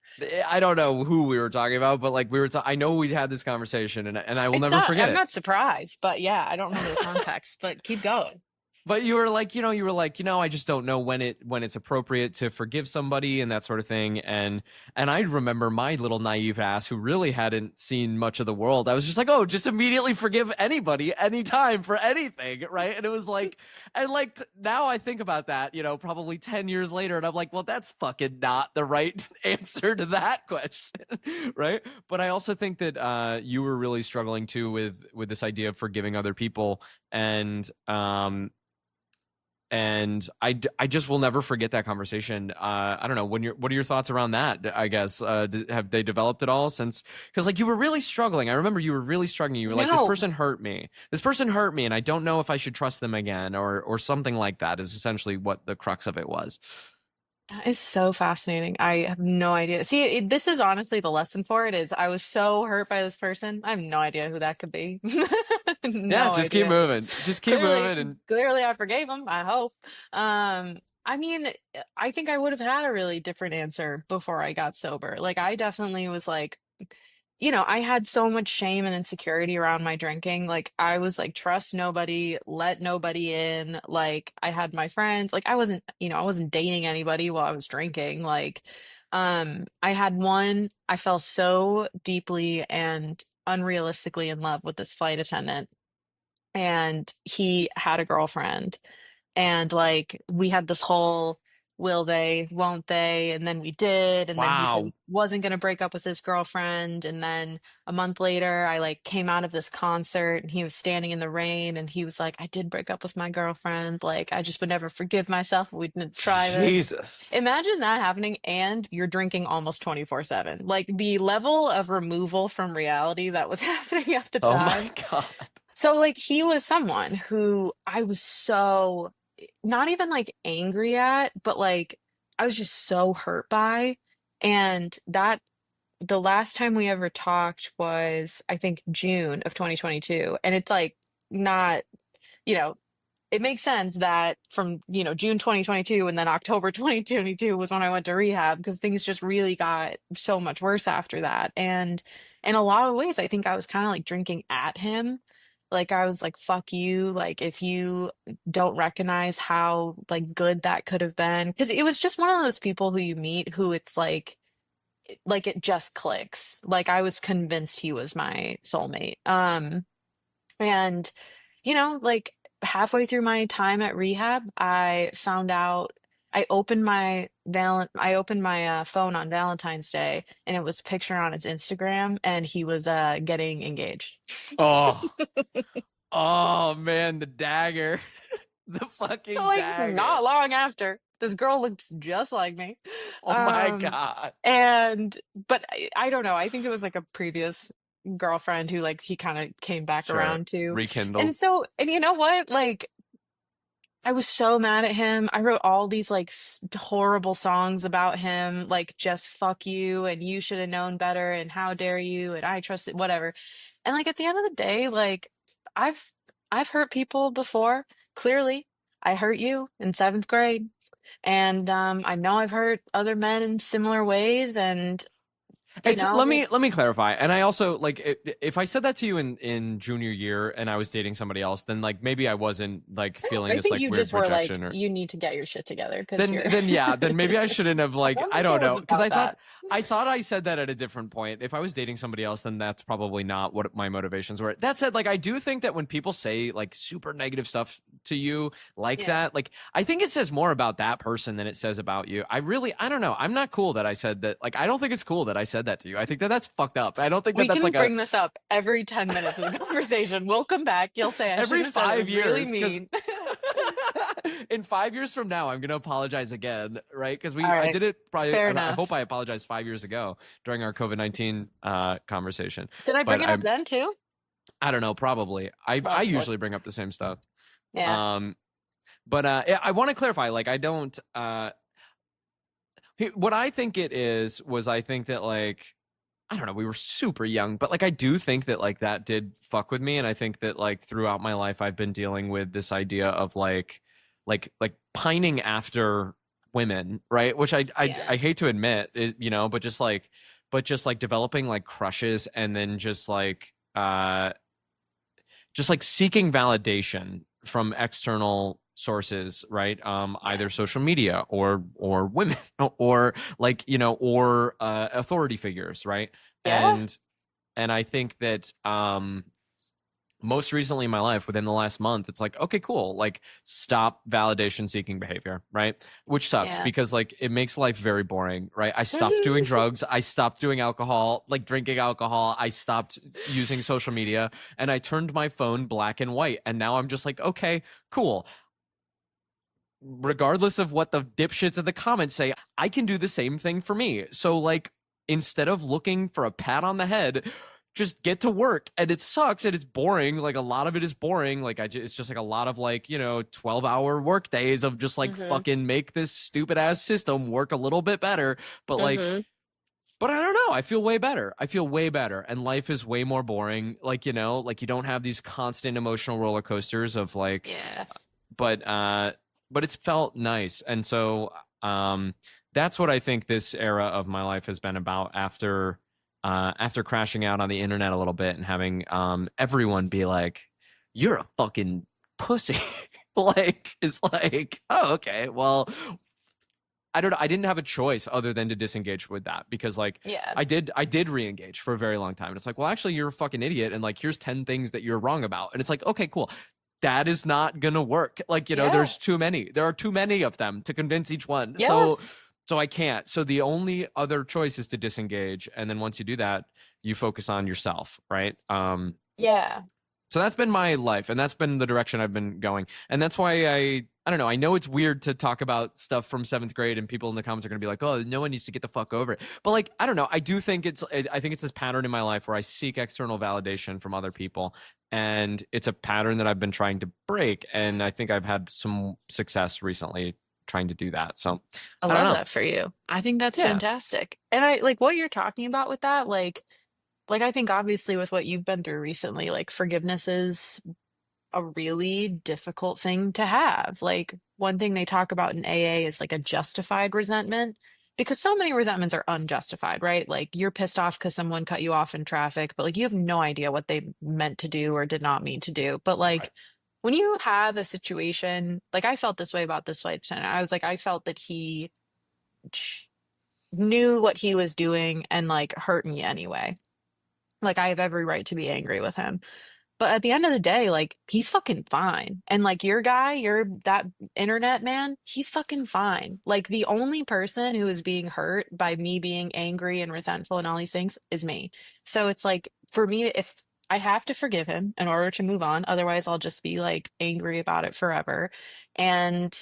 I don't know who we were talking about, but like I know we had this conversation, and I will It's never not, forget I'm it. not surprised, but yeah, I don't remember the context, but keep going. But you were like, I just don't know when it's appropriate to forgive somebody and that sort of thing. And I remember my little naive ass who really hadn't seen much of the world. I was just like, oh, just immediately forgive anybody, anytime for anything, right? And it was like, and like now I think about that, probably 10 years later, and I'm like, well, that's fucking not the right answer to that question, right? But I also think that you were really struggling too with this idea of forgiving other people, and I just will never forget that conversation. I don't know what are your thoughts around that? I guess have they developed at all since? Because like you were really struggling. I remember you were really struggling. You were like, this No, person hurt me. This person hurt me, and I don't know if I should trust them again, or something like that. Is essentially what the crux of it was. that is so fascinating. I have no idea. See, this is honestly the lesson for it is I was so hurt by this person. I have no idea who that could be. Yeah, No just keep idea. moving. Just keep Clearly, moving, and clearly I forgave him, I hope. I mean, I think I would have had a really different answer before I got sober. Like I definitely was like, I had so much shame and insecurity around my drinking. Like I was like, trust nobody, let nobody in. Like I had my friends. Like I wasn't dating anybody while I was drinking. Like, I had I fell so deeply and unrealistically in love with this flight attendant, and he had a girlfriend, and like we had this whole will they, won't they? And then we did. And then he said wow, he wasn't going to break up with his girlfriend. And then a month later, I like came out of this concert and he was standing in the rain and he was like, I did break up with my girlfriend. Like, I just would never forgive myself if we didn't try this. Jesus. Imagine that happening and you're drinking almost 24/7. Like the level of removal from reality that was happening at the Oh my time. God. So like he was someone who I was so not even like angry at, but like I was just so hurt by. And that the last time we ever talked was I think June of 2022. And it's like not, you know, it makes sense that from, June 2022 and then October 2022 was when I went to rehab because things just really got so much worse after that. And in a lot of ways, I think I was kind of like drinking at him. Like I was like, fuck you. Like if you don't recognize how like good that could have been. Because it was just one of those people who you meet who it's like it just clicks. Like I was convinced he was my soulmate. And like halfway through my time at rehab, I found out I opened my phone on Valentine's Day and it was a picture on his Instagram and he was getting engaged. Oh. Oh man, the dagger. The So fucking like dagger. not long after, this girl looks just like me. Oh my Um God. and but I don't know. I think it was like a previous girlfriend who like he kind of came back Sure. around to. Rekindled. And you know what? Like I was so mad at him. I wrote all these like horrible songs about him, like just fuck you and you should have known better and how dare you and I trusted whatever. And like at the end of the day, like I've I've hurt people before. Clearly, I hurt you in seventh grade, and I know I've hurt other men in similar ways, and It's let like, me clarify. And I also like if I said that to you in junior year and I was dating somebody else, then like maybe I wasn't like feeling I this think like you weird just were like, rejection or you need to get your shit together because then you're. then yeah, then maybe I shouldn't have I like don't I think it don't was know because about that. I thought I said that at a different point. If I was dating somebody else, then that's probably not what my motivations were. That said, like I do think that when people say like super negative stuff to you like Yeah. that, like I think it says more about that person than it says about you. I don't know. I'm not cool that I said that. Like I don't think it's cool that I said that to you. I think that that's fucked up. I don't think that We that's can like a bring this up every 10 minutes of the conversation. We'll come back. You'll say, I every shouldn't have said it. It five was really years because mean. in 5 years from now I'm gonna apologize again, right? Because All I right. did it probably, Fair and I enough. hope I apologized 5 years ago during our COVID-19 conversation. Did I bring But it up then too? I don't know, probably I Oh, boy. usually bring up the same stuff. Yeah. um but yeah, I want to clarify, like I don't What I think it is was I think that like I don't know, we were super young, but like I do think that like that did fuck with me, and I think that like throughout my life I've been dealing with this idea of like pining after women, right? Which Yeah. I hate to admit, you know, but just like developing like crushes and then just like seeking validation from external sources, right? Yeah. Either social media or women or like you know or authority figures, right? Yeah. And I think that most recently in my life within the last month it's like okay cool like stop validation seeking behavior, right? Which sucks Yeah. because like it makes life very boring, right? I stopped doing drugs, I stopped doing alcohol, like drinking alcohol, I stopped using social media, and I turned my phone black and white, and now I'm just like okay cool, regardless of what the dipshits in the comments say, I can do the same thing for me. So like instead of looking for a pat on the head, just get to work. And it sucks and it's boring. Like a lot of it is boring. Like it's just like a lot of like, you know, 12-hour work days of just like Mm-hmm. fucking make this stupid ass system work a little bit better. But like Mm-hmm. but I don't know. I feel way better. I feel way better. And life is way more boring. Like, you know, like you don't have these constant emotional roller coasters of like Yeah. but it's felt nice. And so that's what I think this era of my life has been about after crashing out on the internet a little bit and having everyone be like you're a fucking pussy. Like it's like oh okay well I don't know. I didn't have a choice other than to disengage with that because like Yeah. I did re-engage for a very long time. And it's like, well, actually you're a fucking idiot and like here's 10 things that you're wrong about. And it's like, okay, cool. That is not gonna work. Like, you know, Yeah. there's too many. There are too many of them to convince each one. Yes. So I can't. So the only other choice is to disengage. And then once you do that, you focus on yourself, right? Yeah. So that's been my life, and that's been the direction I've been going. And that's why I don't know, I know it's weird to talk about stuff from seventh grade and people in the comments are gonna be like, oh, no one needs to get the fuck over it. But like, I don't know, I do think I think it's this pattern in my life where I seek external validation from other people. And it's a pattern that I've been trying to break. And I think I've had some success recently trying to do that. So I I don't love know. that for you. I think that's Yeah. fantastic. And I like what you're talking about with that, like I think obviously with what you've been through recently, like forgiveness is a really difficult thing to have. Like one thing they talk about in AA is like a justified resentment because so many resentments are unjustified, right? Like you're pissed off because someone cut you off in traffic, but like you have no idea what they meant to do or did not mean to do. But Right. like when you have a situation, like I felt this way about this flight attendant. I was like, I felt that he sh- knew what he was doing and like hurt me anyway. Like I have every right to be angry with him. But at the end of the day, like he's fucking fine. And like your guy, your that internet man, he's fucking fine. Like the only person who is being hurt by me being angry and resentful and all these things is me. So it's like for me, if I have to forgive him in order to move on, otherwise I'll just be like angry about it forever. And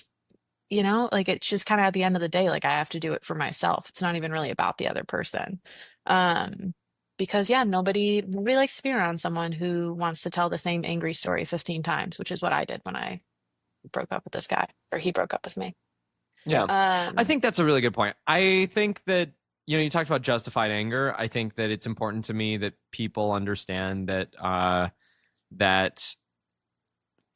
like it's just kind of at the end of the day, like I have to do it for myself. It's not even really about the other person. Um, because yeah, nobody likes to be around someone who wants to tell the same angry story 15 times, which is what I did when I broke up with this guy, or he broke up with me. Yeah. I Um, think that's a really good point. I think that, you know, you talked about justified anger. I think that it's important to me that people understand that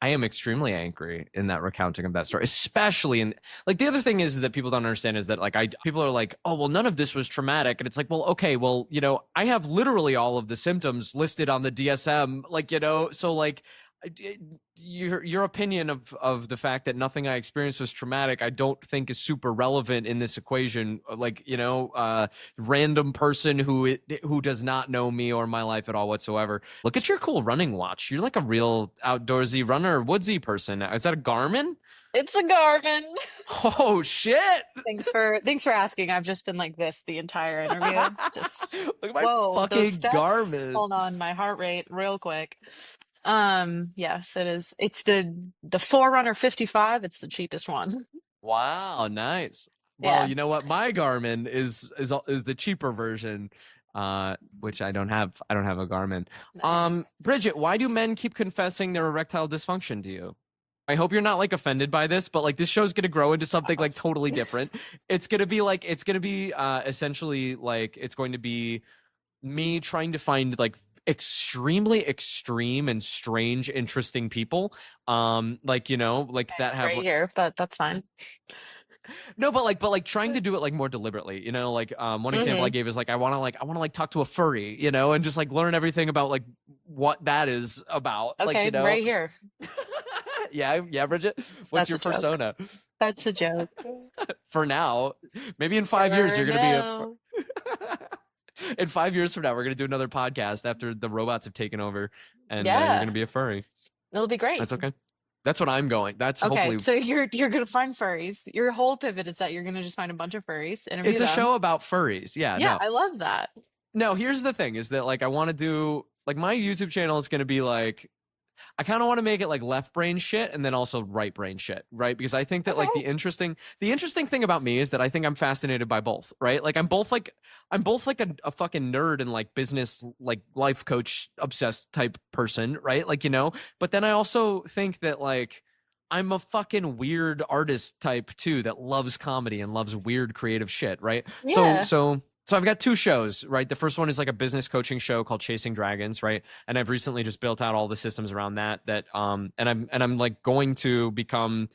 I am extremely angry in that recounting of that story, especially in like the other thing is that people don't understand is that like people are like, oh well, none of this was traumatic, and it's like, well, okay, well, you know, I have literally all of the symptoms listed on the DSM, like you know, so like your opinion of the fact that nothing I experienced was traumatic, I don't think is super relevant in this equation. Like you know, random person who does not know me or my life at all whatsoever. Look at your cool running watch. You're like a real outdoorsy runner, woodsy person. Is that a Garmin? it's a Garmin. Oh shit! Thanks for asking. I've just been like this the entire interview. Just Look at my whoa, those fucking steps. Garmin. Hold on, my heart rate real quick. Yes, it is. It's the Forerunner 55. It's the cheapest one. Wow, nice. Well, Yeah, you know what? My Garmin is the cheaper version, which I don't have. I don't have a Garmin. nice. Bridget, why do men keep confessing their erectile dysfunction to you? I hope you're not like offended by this, but like this show's gonna grow into something like totally different. It's gonna be essentially like it's going to be me trying to find like extremely extreme and strange interesting people like like that have Right here, but that's fine. no but like trying to do it like more deliberately, like one example I Hmm. gave is like I want to talk to a furry, and just like learn everything about like what that is about, like Okay, right here. yeah, Bridget, what's That's your a joke. persona? That's a joke. For now, maybe in 5 years For you're gonna be a now. in 5 years from now we're gonna do another podcast after the robots have taken over, and you're Yeah, gonna be a furry. it'll be great. That's okay. That's what I'm going. That's Okay, hopefully. so you're gonna find furries. Your whole pivot is that you're gonna just find a bunch of furries, interview It's a them. show about furries. Yeah, Yeah, no. I love that. No, here's the thing is that like I want to do like my YouTube channel is going to be like I kind of want to make it like left brain shit and then also right brain shit, right? Because I think that Okay. like the interesting thing about me is that I think I'm fascinated by both, right? Like I'm both like a fucking nerd and like business like life coach obsessed type person, right? Like but then I also think that like I'm a fucking weird artist type too that loves comedy and loves weird creative shit, right? So Yeah. so so I've got two shows, right? The first one is like a business coaching show called Chasing Dragons, right? And I've recently just built out all the systems around that and I'm like going to become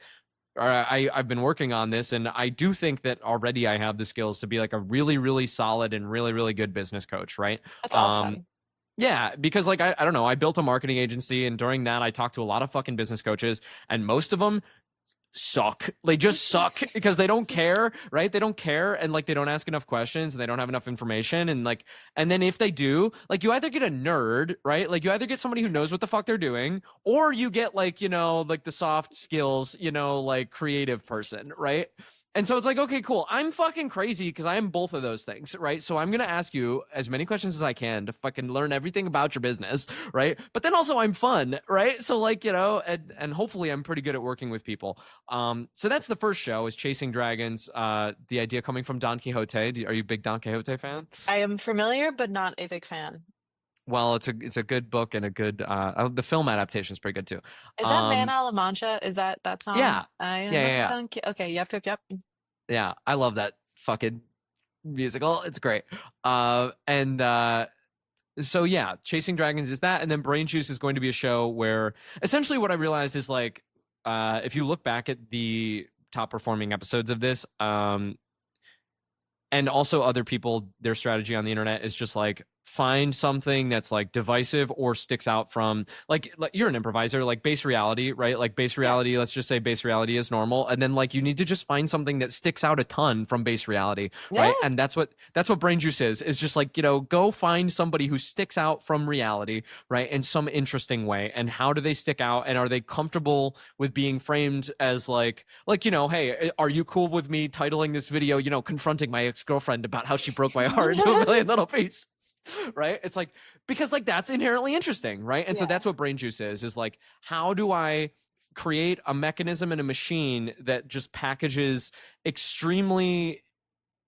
or I've been working on this, and I do think that already I have the skills to be like a really really solid and really really good business coach, right? That's Um awesome. yeah, because like I don't know, I built a marketing agency, and during that I talked to a lot of fucking business coaches, and most of them suck. They just suck because they don't care, right? They don't care, and like they don't ask enough questions, and they don't have enough information, and like and then if they do, like you either get a nerd, right? Like you either get somebody who knows what the fuck they're doing, or you get like, like the soft skills, like creative person, right? And so it's like, okay, cool. I'm fucking crazy because I am both of those things, right? So I'm gonna ask you as many questions as I can to fucking learn everything about your business, right? But then also I'm fun, right? So like, and hopefully I'm pretty good at working with people. So that's the first show is Chasing Dragons. The idea coming from Don Quixote. Are you a big Don Quixote fan? I am familiar, but not a big fan. Well, it's a good book and a good the film adaptation is pretty good too. Is that Man Um, a la Mancha? Is that song? yeah, I yeah, am yeah, a yeah, donkey. Okay, yep, yep, yep. yeah. I love that fucking musical. It's great. And so yeah, Chasing Dragons is that, and then Brain Juice is going to be a show where essentially what I realized is like, if you look back at the top performing episodes of this, and also other people, their strategy on the internet is just like find something that's like divisive or sticks out from like you're an improviser, like base reality, right? Like base Yeah, reality, let's just say base reality is normal, and then like you need to just find something that sticks out a ton from base reality, yeah. right? And that's what brain juice is just like, go find somebody who sticks out from reality, right, in some interesting way. And how do they stick out, and are they comfortable with being framed as like hey, are you cool with me titling this video, confronting my ex-girlfriend about how she broke my heart into a million little pieces? Right? It's like, because like that's inherently interesting, right? And so Yeah. that's what brain juice is like, how do I create a mechanism and a machine that just packages extremely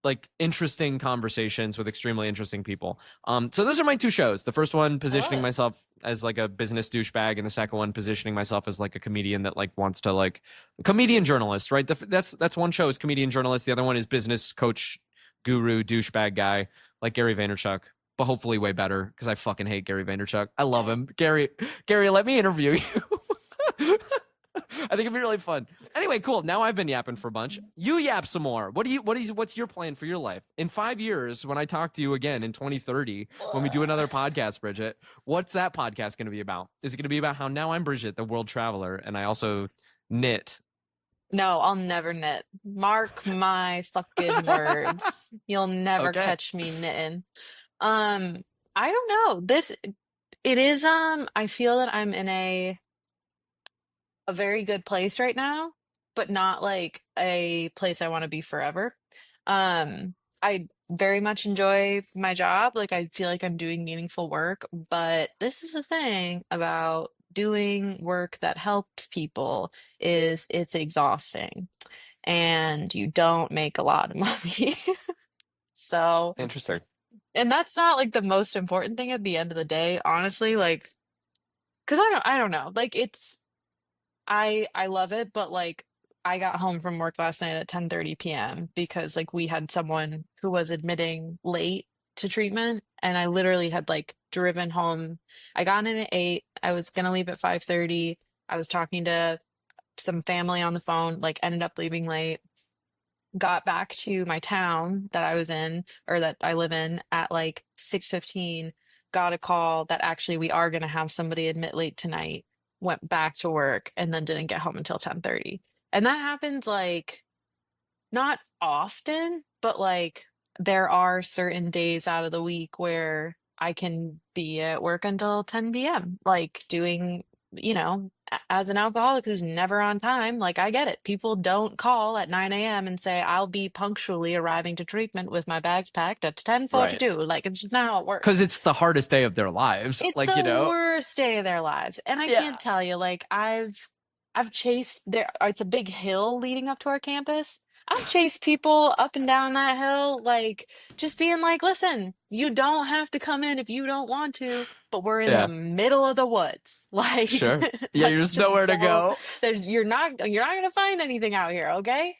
like interesting conversations with extremely interesting people. So those are my two shows. The first one I love positioning it. myself as like a business douchebag, and the second one positioning myself as like a comedian that like wants to like comedian journalist, right? That's one show is comedian journalist. The other one is business coach, guru, douchebag guy like Gary Vaynerchuk, but hopefully way better because I fucking hate Gary Vaynerchuk. I love him. Gary, let me interview you. I think it'd be really fun. Anyway, cool. Now I've been yapping for a bunch. You yap some more. What's your plan for your life? In 5 years, when I talk to you again in 2030, when we do another podcast, Bridget, what's that podcast going to be about? Is it going to be about how now I'm Bridget, the world traveler, and I also knit? No, I'll never knit. Mark my fucking words. You'll never Okay. catch me knitting. Um, I don't know. It is I feel that I'm in a very good place right now, but not like a place I want to be forever. I very much enjoy my job. Like I feel like I'm doing meaningful work, but this is the thing about doing work that helps people is it's exhausting and you don't make a lot of money. So, Interesting. and that's not like the most important thing at the end of the day, honestly, like 'cause I don't know. Like I love it, but like I got home from work last night at 10:30 p.m. because like we had someone who was admitting late to treatment, and I literally had like driven home. I got in at 8. I was gonna leave at 5:30. I was talking to some family on the phone, like ended up leaving late. Got back to my town that I was in or that I live in at like 6:15, got a call that actually we are going to have somebody admit late tonight, went back to work and then didn't get home until 10:30. And that happens like not often, but like there are certain days out of the week where I can be at work until 10 p.m., like doing, as an alcoholic who's never on time, like I get it. People don't call at 9 a.m. and say, I'll be punctually arriving to treatment with my bags packed at Right. 10:42. Like it's just not how it Because works. it's the hardest day of their lives. It's Like, you the know? worst day of their lives. And I Yeah. can't tell you, like I've chased there it's a big hill leading up to our campus. I've chased people up and down that hill, like just being like, listen, you don't have to come in if you don't want to, but we're in the Yeah. middle of the woods. Like Sure. Yeah, you're let's just just nowhere to go. go. You're not gonna find anything out here, okay?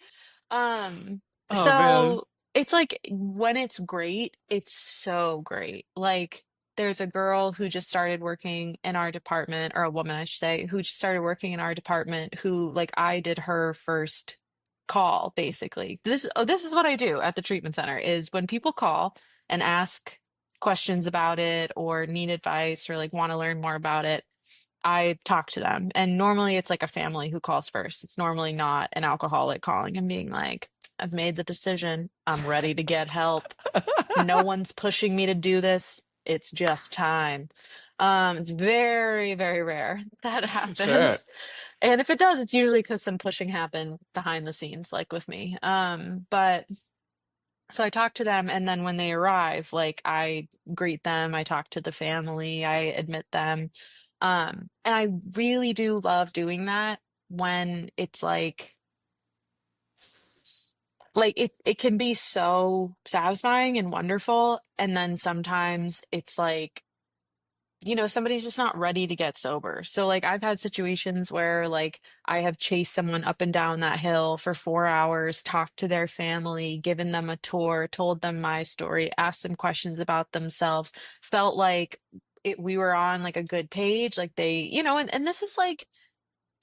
Um, Oh man. so it's like when it's great, it's so great. Like there's a girl who just started working in our department, or a woman, I should say, who just started working in our department who like I did her first call basically. This is what I do at the treatment center is when people call and ask questions about it or need advice or like want to learn more about it, I talk to them. And normally it's like a family who calls first. It's normally not an alcoholic calling and being like, I've made the decision. I'm ready to get help. No one's pushing me to do this. It's just time. It's very, very rare that Sure. happens. And if it does, it's usually because some pushing happened behind the scenes, like with me. But so I talk to them, and then when they arrive, like I greet them, I talk to the family, I admit them. And I really do love doing that when it's like it can be so satisfying and wonderful. And then sometimes it's like somebody's just not ready to get sober. So like I've had situations where like I have chased someone up and down that hill for 4 hours, talked to their family, given them a tour, told them my story, asked them questions about themselves, felt like we were on like a good page, like and this is like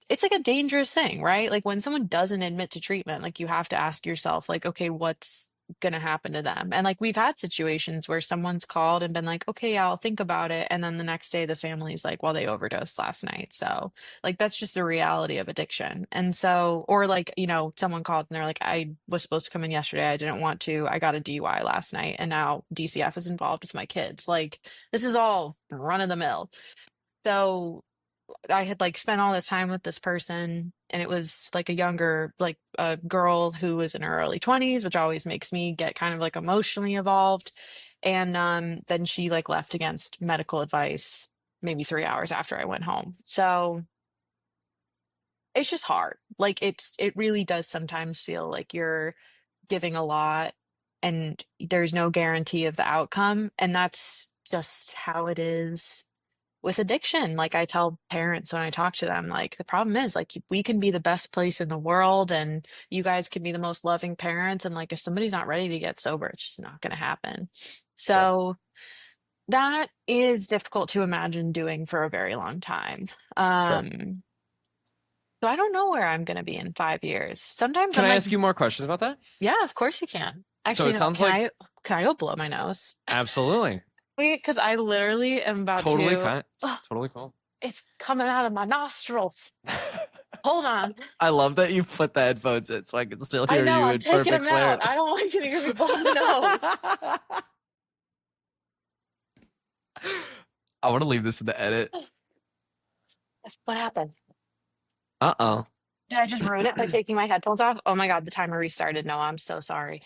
it's like a dangerous thing, right? Like when someone doesn't admit to treatment, like you have to ask yourself, like, okay, what's gonna happen to them? And like we've had situations where someone's called and been like, okay, yeah, I'll think about it. And then the next day the family's like, well, they overdosed last night. So like that's just the reality of addiction. And so, or like, someone called and they're like, I was supposed to come in yesterday. I didn't want to. I got a DUI last night and now DCF is involved with my kids. Like this is all run of the mill. So I had like spent all this time with this person, and it was like like a girl who was in her early 20s, which always makes me get kind of like emotionally involved. And then she like left against medical advice maybe 3 hours after I went home. So it's just hard. Like it really does sometimes feel like you're giving a lot and there's no guarantee of the outcome. And that's just how it is with addiction. Like I tell parents when I talk to them, like the problem is like we can be the best place in the world and you guys can be the most loving parents. And like if somebody's not ready to get sober, it's just not going to happen. Sure. So that is difficult to imagine doing for a very long time. Sure. Um, so I don't know where I'm going to be in 5 years. Sometimes Can I'm I like, ask you more questions about that? yeah, of course you can. So it Actually, no, sounds like can I go blow my nose? absolutely. Wait, because I literally am about Totally to, kind. Totally cool. it's coming out of my nostrils. Hold on. I love that you put the headphones in so I can still I hear know, you I'm in taking perfect them out. clarity. I don't want you to hear me blow my nose. I want to leave this in the edit. What happened? Uh-oh. Did I just ruin it by taking my headphones off? Oh my God, the timer restarted. No, I'm so sorry.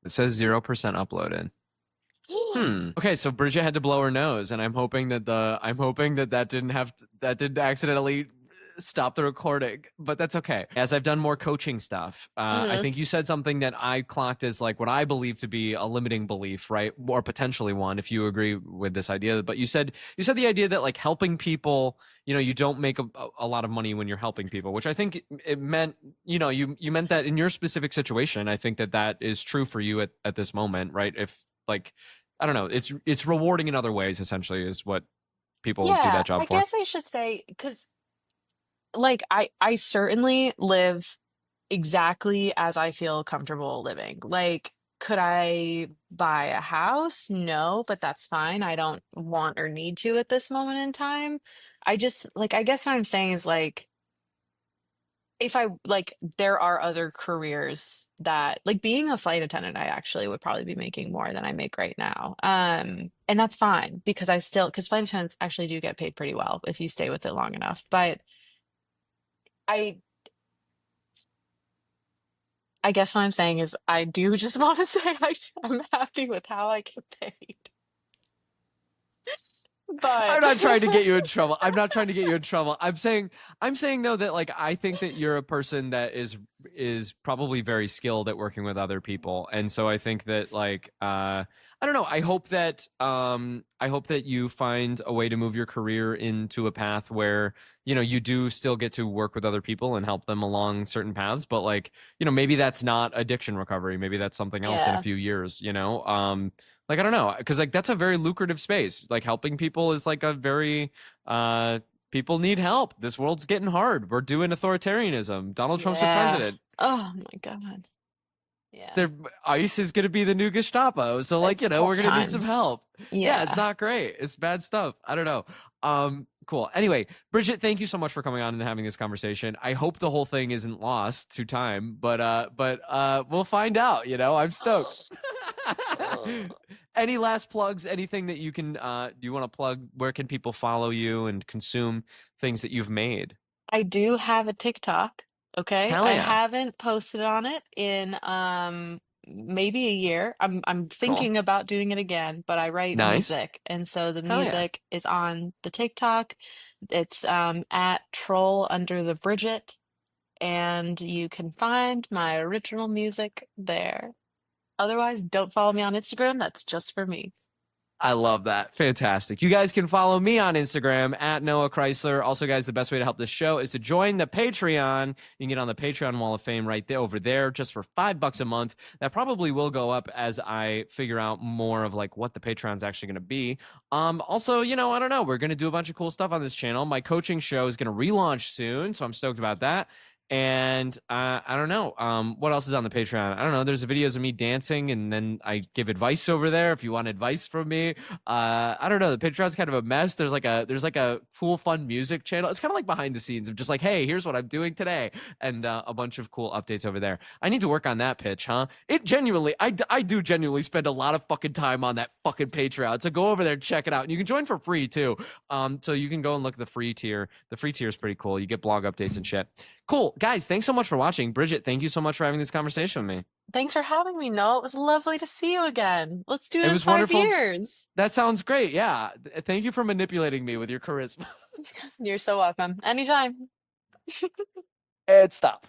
It says 0% uploaded. Okay, so Bridget had to blow her nose, and I'm hoping that that didn't accidentally stop the recording, but that's okay. As I've done more coaching stuff, I Hmm. think you said something that I clocked as like what I believe to be a limiting belief, right? Or potentially one, if you agree with this idea. But you said the idea that like helping people, you don't make a lot of money when you're helping people, which I think it meant, you meant that in your specific situation. I think that is true for you at this moment, right? If like, I don't know, it's rewarding in other ways, essentially, is what people do Yeah, that job I for. guess I should say because like I certainly live exactly as I feel comfortable living. Like, could I buy a house? No, but that's fine. I don't want or need to at this moment in time. I just like I guess what I'm saying is like if I like there are other careers that like being a flight attendant, I actually would probably be making more than I make right now. And that's fine because because flight attendants actually do get paid pretty well if you stay with it long enough. But I I guess what I'm saying is I do just want to say I'm happy with how I get paid. I'm But not trying to get you in trouble. I'm not trying to get you in trouble. I'm saying though that like I think that you're a person that is probably very skilled at working with other people. And so I think that like I don't know, I hope that you find a way to move your career into a path where, you do still get to work with other people and help them along certain paths, but like, maybe that's not addiction recovery. Maybe that's something else in a yeah, few years. Like I don't know, because like that's a very lucrative space. Like helping people is like a very people need help. This world's getting hard. We're doing authoritarianism. Donald Trump's the yeah. president. Oh my God. Yeah. There, ICE is going to be the new Gestapo. So like, It's we're tough going to need some times. help. Yeah, it's Yeah. not great. It's bad stuff. I don't know. Cool. Anyway, Bridget, thank you so much for coming on and having this conversation. I hope the whole thing isn't lost to time, but we'll find out, I'm stoked. Any last plugs, anything that you can do you want to plug? Where can people follow you and consume things that you've made? I do have a TikTok, okay? Hell I yeah. haven't posted on it in maybe a year. I'm Cool. thinking about doing it again, but I write Nice. music, and so the Hell yeah. music is on the TikTok. It's at troll under the Bridget, and you can find my original music there. Otherwise, don't follow me on Instagram. That's just for me. I love that. Fantastic. You guys can follow me on Instagram at Noah Chrysler. Also, guys, the best way to help this show is to join the Patreon. You can get on the Patreon Wall of Fame right there over there just for $5 a month. That probably will go up as I figure out more of like what the Patreon's actually going to be. Also, I don't know. We're going to do a bunch of cool stuff on this channel. My coaching show is going to relaunch soon, so I'm stoked about that. And I don't know. What else is on the Patreon? I don't know. There's videos of me dancing, and then I give advice over there if you want advice from me. I don't know. The Patreon's kind of a mess. There's like a cool, fun music channel. It's kind of like behind the scenes of just like, hey, here's what I'm doing today, and a bunch of cool updates over there. I need to work on that pitch, huh? I do genuinely spend a lot of fucking time on that fucking Patreon. So go over there and check it out, and you can join for free too. So you can go and look at the free tier. The free tier is pretty cool. You get blog updates and shit. Cool. Guys, thanks so much for watching. Bridget, thank you so much for having this conversation with me. Thanks for having me, Noah. It was lovely to see you again. Let's do it It in was five wonderful. years. That sounds great. Yeah. Thank you for manipulating me with your charisma. You're so welcome. Anytime. And stop.